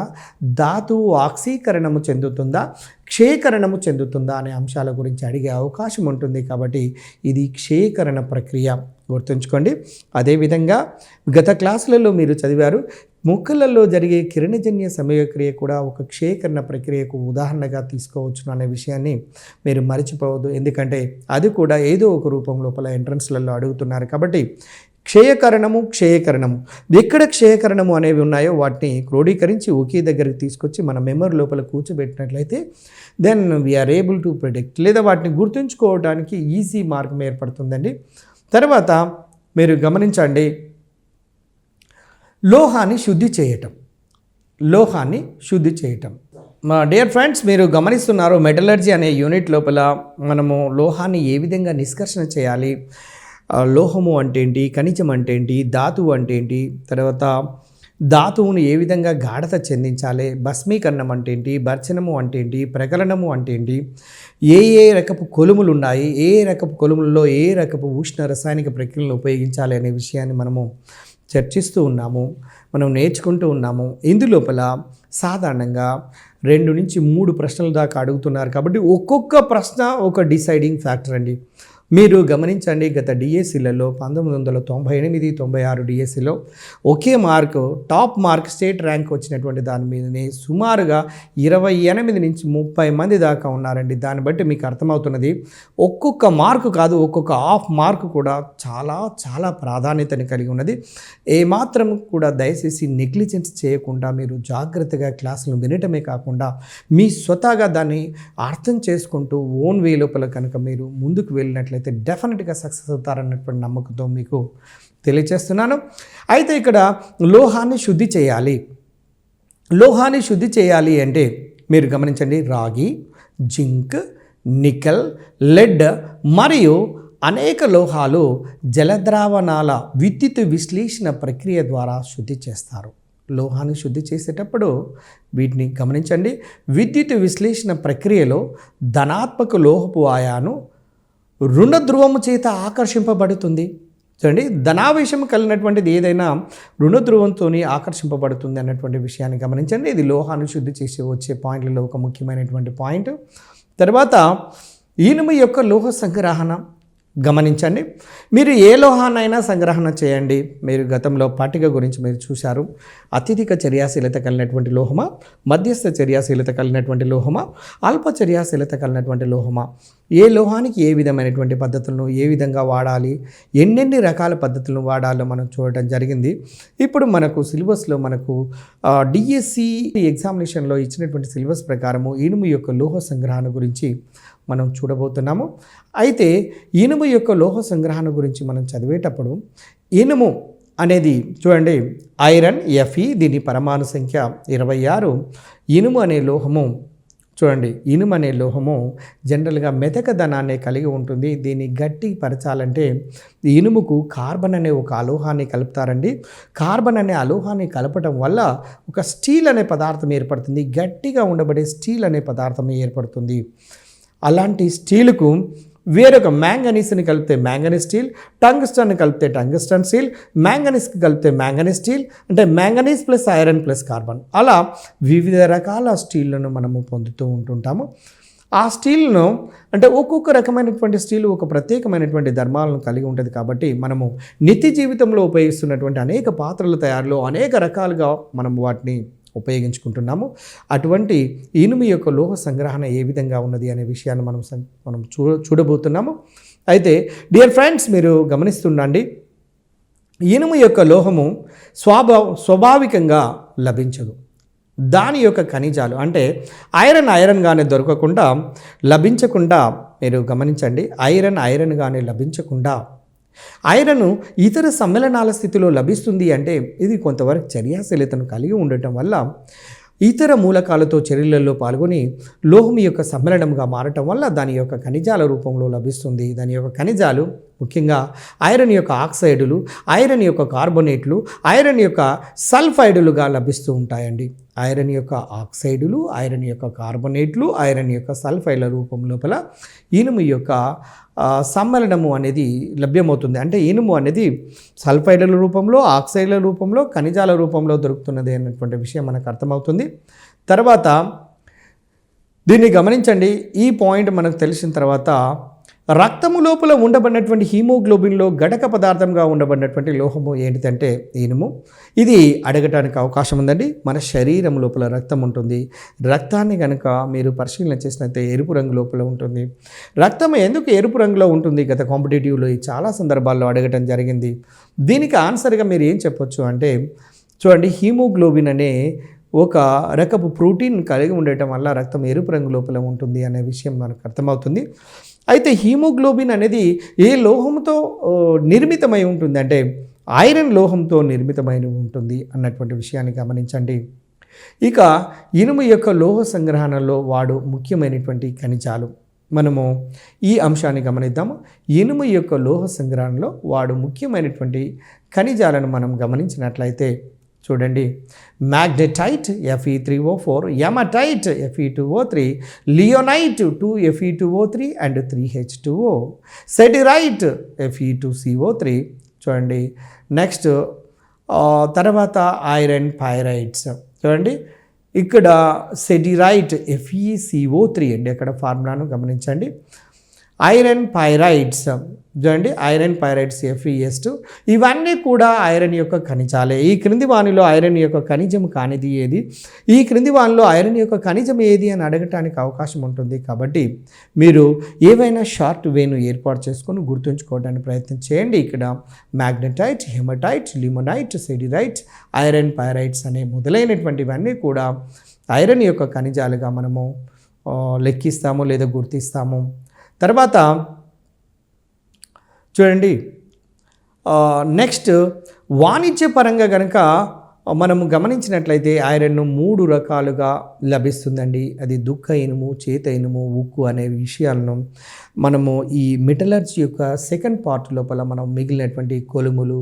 ధాతువు ఆక్సీకరణము చెందుతుందా క్షయీకరణము చెందుతుందా అనే అంశాల గురించి అడిగే అవకాశం ఉంటుంది. కాబట్టి ఇది క్షయీకరణ ప్రక్రియ గుర్తుంచుకోండి. అదేవిధంగా గత క్లాసులలో మీరు చదివారు, మొక్కలలో జరిగే కిరణజన్య సమయక్రియ కూడా ఒక క్షయీకరణ ప్రక్రియకు ఉదాహరణగా తీసుకోవచ్చును అనే విషయాన్ని మీరు మర్చిపోవద్దు. ఎందుకంటే అది కూడా ఏదో ఒక రూపం లోపల ఎంట్రన్స్లలో అడుగుతున్నారు. కాబట్టి క్షయకరణము ఎక్కడ క్షయకరణము అనేవి ఉన్నాయో వాటిని క్రోడీకరించి ఒకే దగ్గరికి తీసుకొచ్చి మన మెమరీ లోపల కూర్చోబెట్టినట్లయితే then we are able to predict, లేదా వాటిని గుర్తుంచుకోవడానికి ఈజీ మార్గం ఏర్పడుతుందండి. తర్వాత మీరు గమనించండి, లోహాన్ని శుద్ధి చేయటం. మా డియర్ ఫ్రెండ్స్, మీరు గమనిస్తున్నారు మెటలర్జీ అనే యూనిట్ లోపల మనము లోహాన్ని ఏ విధంగా నిష్కర్షణ చేయాలి, లోహము అంటే ఏంటి, ఖనిజం అంటే ఏంటి, ధాతువు అంటే ఏంటి, తర్వాత ధాతువును ఏ విధంగా గాఢత చెందించాలి, భస్మీకరణం అంటే ఏంటి, భర్చనము అంటే ఏంటి, ప్రకలనము అంటే ఏంటి, ఏ రకపు కొలుములు ఉన్నాయి, ఏ రకపు కొలుములలో ఏ రకపు ఉష్ణ రసాయనిక ప్రక్రియలను ఉపయోగించాలి అనే విషయాన్ని మనము చర్చిస్తూ ఉన్నాము, మనం నేర్చుకుంటూ ఉన్నాము. ఇందులోపల సాధారణంగా 2 నుంచి 3 ప్రశ్నల దాకా అడుగుతున్నారు. కాబట్టి ఒక్కొక్క ప్రశ్న ఒక డిసైడింగ్ ఫ్యాక్టర్ అండి. మీరు గమనించండి, గత డిఎస్సిలలో 1998, 96 డిఎస్సిలో ఒకే mark top mark state rank వచ్చినటువంటి దాని మీదనే సుమారుగా 28 నుంచి 30 మంది దాకా ఉన్నారండి. దాన్ని బట్టి మీకు అర్థమవుతున్నది, ఒక్కొక్క మార్కు కాదు, ఒక్కొక్క హాఫ్ మార్కు కూడా చాలా చాలా ప్రాధాన్యతని కలిగి ఉన్నది. ఏమాత్రం కూడా దయచేసి నెగ్లిజెన్స్ చేయకుండా మీరు జాగ్రత్తగా క్లాసులు వినటమే కాకుండా మీ స్వతహాగా దాన్ని అర్థం చేసుకుంటూ ఓన్ వే లోపల కనుక మీరు ముందుకు వెళ్ళినట్లయితే డెఫినెట్గా సక్సెస్ అవుతారన్నటువంటి నమ్మకంతో మీకు తెలియచేస్తున్నాను. అయితే ఇక్కడ లోహాన్ని శుద్ధి చేయాలి అంటే మీరు గమనించండి, రాగి, జింక్, నికెల్, లెడ్ మరియు అనేక లోహాలు జలద్రావణాల విద్యుత్ విశ్లేషణ ప్రక్రియ ద్వారా శుద్ధి చేస్తారు. లోహాన్ని శుద్ధి చేసేటప్పుడు వీటిని గమనించండి, విద్యుత్ విశ్లేషణ ప్రక్రియలో ధనాత్మక లోహపు అయాను రుణ ధ్రువము చేత ఆకర్షింపబడుతుంది. చూడండి, ధనావేశం కలిగినటువంటిది ఏదైనా రుణ ధ్రువంతో ఆకర్షింపబడుతుంది అన్నటువంటి విషయాన్ని గమనించండి. ఇది లోహాన్ని శుద్ధి చేసి వచ్చే పాయింట్లలో ఒక ముఖ్యమైనటువంటి పాయింట్. తర్వాత ఇనుము యొక్క లోహ సంగ్రహణ గమనించండి. మీరు ఏ లోహాన్నైనా సంగ్రహణ చేయండి. మీరు గతంలో పట్టిక గురించి మీరు చూశారు. అత్యధిక చర్యాశీలత కలిగినటువంటి లోహమా, మధ్యస్థ చర్యాశీలత కలిగినటువంటి లోహమా, అల్ప చర్యాశీలత కలిగినటువంటి లోహమా, ఏ లోహానికి ఏ విధమైనటువంటి పద్ధతులను ఏ విధంగా వాడాలి, ఎన్నెన్ని రకాల పద్ధతులను వాడాలో మనం చూడటం జరిగింది. ఇప్పుడు మనకు సిలబస్లో మనకు డిఎస్సి ఎగ్జామినేషన్లో ఇచ్చినటువంటి సిలబస్ ప్రకారము ఇనుము యొక్క లోహ సంగ్రహణ గురించి మనం చూడబోతున్నాము. అయితే ఇనుము యొక్క లోహ సంగ్రహణ గురించి మనం చదివేటప్పుడు ఇనుము అనేది చూడండి, ఐరన్ Fe, దీని పరమాణు సంఖ్య 26. ఇనుము అనే లోహము జనరల్గా మెతకదనాన్ని కలిగి ఉంటుంది. దీన్ని గట్టి పరచాలంటే ఇనుముకు కార్బన్ అనే ఒక అలోహాన్ని కలుపుతారండి. కార్బన్ అనే అలోహాన్ని కలపటం వల్ల ఒక స్టీల్ అనే పదార్థం ఏర్పడుతుంది. గట్టిగా ఉండబడే స్టీల్ అనే పదార్థం ఏర్పడుతుంది. అలాంటి స్టీలుకు వేరొక మ్యాంగనీస్ని కలిపితే మ్యాంగనీస్ స్టీల్, టంగ్స్టన్ కలిపితే టంగ్స్టన్ స్టీల్, మ్యాంగనీస్కి కలిపితే మ్యాంగనీస్ స్టీల్, అంటే manganese plus iron plus carbon, అలా వివిధ రకాల స్టీళ్లను మనము పొందుతూ ఉంటుంటాము. ఆ స్టీల్ను అంటే ఒక్కొక్క రకమైనటువంటి స్టీల్ ఒక ప్రత్యేకమైనటువంటి ధర్మాలను కలిగి ఉంటుంది. కాబట్టి మనము నిత్య జీవితంలో ఉపయోగిస్తున్నటువంటి అనేక పాత్రల తయారీలో అనేక రకాలుగా మనం వాటిని ఉపయోగించుకుంటున్నాము. అటువంటి ఇనుము యొక్క లోహ సంగ్రహణ ఏ విధంగా ఉన్నది అనే విషయాన్ని మనం చూడబోతున్నాము. అయితే డియర్ ఫ్రెండ్స్, మీరు గమనిస్తుండండి, ఇనుము యొక్క లోహము స్వాభావికంగా లభించదు. దాని యొక్క ఖనిజాలు అంటే ఐరన్గానే దొరకకుండా లభించకుండా, మీరు గమనించండి, ఐరన్గానే లభించకుండా ఐరన్ ఇతర సమ్మేళనాల స్థితిలో లభిస్తుంది అంటే ఇది కొంతవరకు చర్యాశీలతను కలిగి ఉండటం వల్ల ఇతర మూలకాలతో చర్యలలో పాల్గొని లోహం యొక్క సమ్మేళనంగా మారటం వల్ల దాని యొక్క ఖనిజాల రూపంలో లభిస్తుంది. దాని యొక్క ఖనిజాలు ముఖ్యంగా ఐరన్ యొక్క ఆక్సైడులు, ఐరన్ యొక్క కార్బొనేట్లు, ఐరన్ యొక్క సల్ఫైడులుగా లభిస్తూ ఉంటాయండి. ఐరన్ యొక్క ఆక్సైడులు, ఐరన్ యొక్క కార్బొనేట్లు, ఐరన్ యొక్క సల్ఫైడ్ల రూపం లోపల ఇనుము యొక్క సమ్మేళనము అనేది లభ్యమవుతుంది. అంటే ఇనుము అనేది సల్ఫైడ్ల రూపంలో, ఆక్సైడ్ల రూపంలో, ఖనిజాల రూపంలో దొరుకుతున్నది అన్నటువంటి విషయం మనకు అర్థమవుతుంది. తర్వాత దీన్ని గమనించండి, ఈ పాయింట్ మనకు తెలిసిన తర్వాత రక్తము లోపల ఉండబడినటువంటి హీమోగ్లోబిన్లో ఘటక పదార్థంగా ఉండబడినటువంటి లోహము ఏంటిదంటే ఇనుము. ఇది అడగటానికి అవకాశం ఉందండి. మన శరీరం లోపల రక్తం ఉంటుంది. రక్తాన్ని కనుక మీరు పరిశీలన చేసినట్లయితే ఎరుపు రంగు లోపల ఉంటుంది. రక్తం ఎందుకు ఎరుపు రంగులో ఉంటుంది? గత కాంపిటేటివ్లో చాలా సందర్భాల్లో అడగటం జరిగింది. దీనికి ఆన్సర్గా మీరు ఏం చెప్పొచ్చు అంటే, చూడండి, హీమోగ్లోబిన్ అనే ఒక రకపు ప్రోటీన్ కలిగి ఉండటం వల్ల రక్తం ఎరుపు రంగు లోపల ఉంటుంది అనే విషయం మనకు అర్థమవుతుంది. అయితే హీమోగ్లోబిన్ అనేది ఏ లోహంతో నిర్మితమై ఉంటుంది అంటే ఐరన్ లోహంతో నిర్మితమై ఉంటుంది అన్నటువంటి విషయాన్ని గమనించండి. ఇక ఇనుము యొక్క లోహ సంగ్రహణలో వాడు ముఖ్యమైనటువంటి ఖనిజాలు, మనము ఈ అంశాన్ని గమనిద్దాము. ఇనుము యొక్క లోహ సంగ్రహణలో వాడు ముఖ్యమైనటువంటి ఖనిజాలను మనం గమనించినట్లయితే చూడండి, magnetite Fe3O4, యమటైట్ Fe2O3, లియోనైట్ 2Fe2O3 and 3H2O, సెటిరైట్ Fe2CO3. చూడండి, నెక్స్ట్ తర్వాత ఐరన్ పైరైట్స్. చూడండి, ఇక్కడ సెటిరైట్ FeCO3 అండి, అక్కడ ఫార్ములాను గమనించండి. ఐరన్ పైరైట్స్, చూడండి, ఐరన్ పైరైట్స్ FeS2. ఇవన్నీ కూడా ఐరన్ యొక్క ఖనిజాలే. ఈ క్రింది వానిలో ఐరన్ యొక్క ఖనిజం కానిది ఏది? ఈ క్రింది వానిలో ఐరన్ యొక్క ఖనిజం ఏది అని అడగటానికి అవకాశం ఉంటుంది. కాబట్టి మీరు ఏవైనా షార్ట్ వేను ఏర్పాటు చేసుకొని గుర్తుంచుకోవడానికి ప్రయత్నం చేయండి. ఇక్కడ magnetite, hematite, limonite, siderite, iron pyrites అనే మొదలైనటువంటివన్నీ కూడా ఐరన్ యొక్క ఖనిజాలుగా మనము లెక్కిస్తాము లేదా గుర్తిస్తాము. తర్వాత చూడండి, నెక్స్ట్ వాణిజ్యపరంగా కనుక మనము గమనించినట్లయితే ఐరన్ను 3 రకాలుగా లభిస్తుందండి. అది దుఃఖ ఇనుము, చేత ఇనుము, ఉక్కు అనే విషయాలను మనము ఈ మెటలర్జీ యొక్క సెకండ్ పార్ట్ లోపల మనం మిగిలినటువంటి కొలుములు,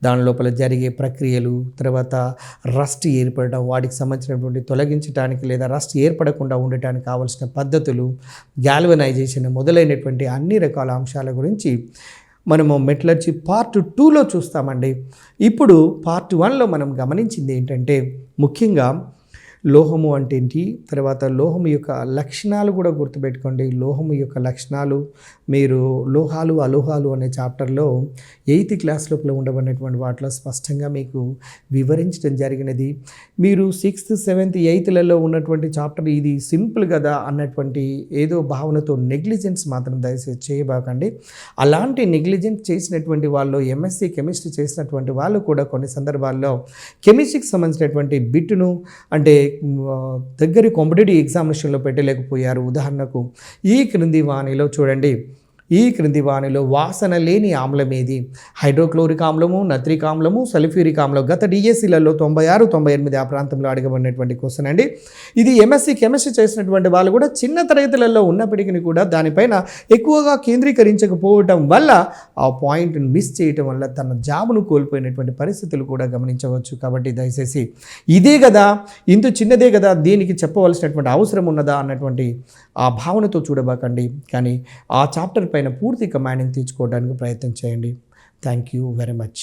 దాని లోపల జరిగే ప్రక్రియలు, తర్వాత రస్ట్ ఏర్పడడం, వాటికి సంబంధించినటువంటి తొలగించడానికి లేదా రస్ట్ ఏర్పడకుండా ఉండటానికి కావాల్సిన పద్ధతులు, గ్యాల్వనైజేషన్ మొదలైనటువంటి అన్ని రకాల అంశాల గురించి మనము మెటలర్జీ పార్ట్ 2లో చూస్తామండి. ఇప్పుడు పార్ట్ 1లో మనం గమనించింది ఏంటంటే ముఖ్యంగా లోహము అంటే ఏంటి, తర్వాత లోహము యొక్క లక్షణాలు కూడా గుర్తుపెట్టుకోండి. లోహము యొక్క లక్షణాలు మీరు లోహాలు అలోహాలు అనే చాప్టర్లో 8th క్లాస్ లోపల ఉండబడినటువంటి వాటిలో స్పష్టంగా మీకు వివరించడం జరిగినది. మీరు 6th, 7th, 8thలలో ఉన్నటువంటి చాప్టర్ ఇది సింపుల్ కదా అన్నటువంటి ఏదో భావనతో నెగ్లిజెన్స్ మాత్రం దయచేసి చేయబాకండి. అలాంటి నెగ్లిజెన్స్ చేసినటువంటి వాళ్ళు MSc కెమిస్ట్రీ చేసినటువంటి వాళ్ళు కూడా కొన్ని సందర్భాల్లో కెమిస్ట్రీకి సంబంధించినటువంటి బిట్ను అంటే దగ్గర కాంపిటేటివ్ ఎగ్జామినేషన్లో పెట్టలేకపోయారు. ఉదాహరణకు ఈ క్రింది వాణిలో చూడండి, ఈ క్రింది వాణిలో వాసన లేని ఆమ్లం ఏది? హైడ్రోక్లోరిక్ ఆమ్లము, నత్రిక్ ఆమ్లము, సల్ఫ్యూరిక్ ఆమ్లం. గత డిఎస్సీలలో 96, 98 ఆ ప్రాంతంలో అడగబడినటువంటి క్వశ్చన్ అండి. ఇది MSc కెమిస్ట్రీ చేసినటువంటి వాళ్ళు కూడా చిన్న తరగతులలో ఉన్నప్పటికీ కూడా దానిపైన ఎక్కువగా కేంద్రీకరించకపోవటం వల్ల ఆ పాయింట్ని మిస్ చేయటం వల్ల తన జాబును కోల్పోయినటువంటి పరిస్థితులు కూడా గమనించవచ్చు. కాబట్టి దయచేసి ఇదే కదా, ఇంత చిన్నదే కదా, దీనికి చెప్పవలసినటువంటి అవసరం ఉన్నదా అన్నటువంటి ఆ భావనతో చూడబాకండి. కానీ ఆ చాప్టర్ పైన పూర్తి కమాండింగ్ తీర్చుకోవడానికి ప్రయత్నం చేయండి. Thank you very much.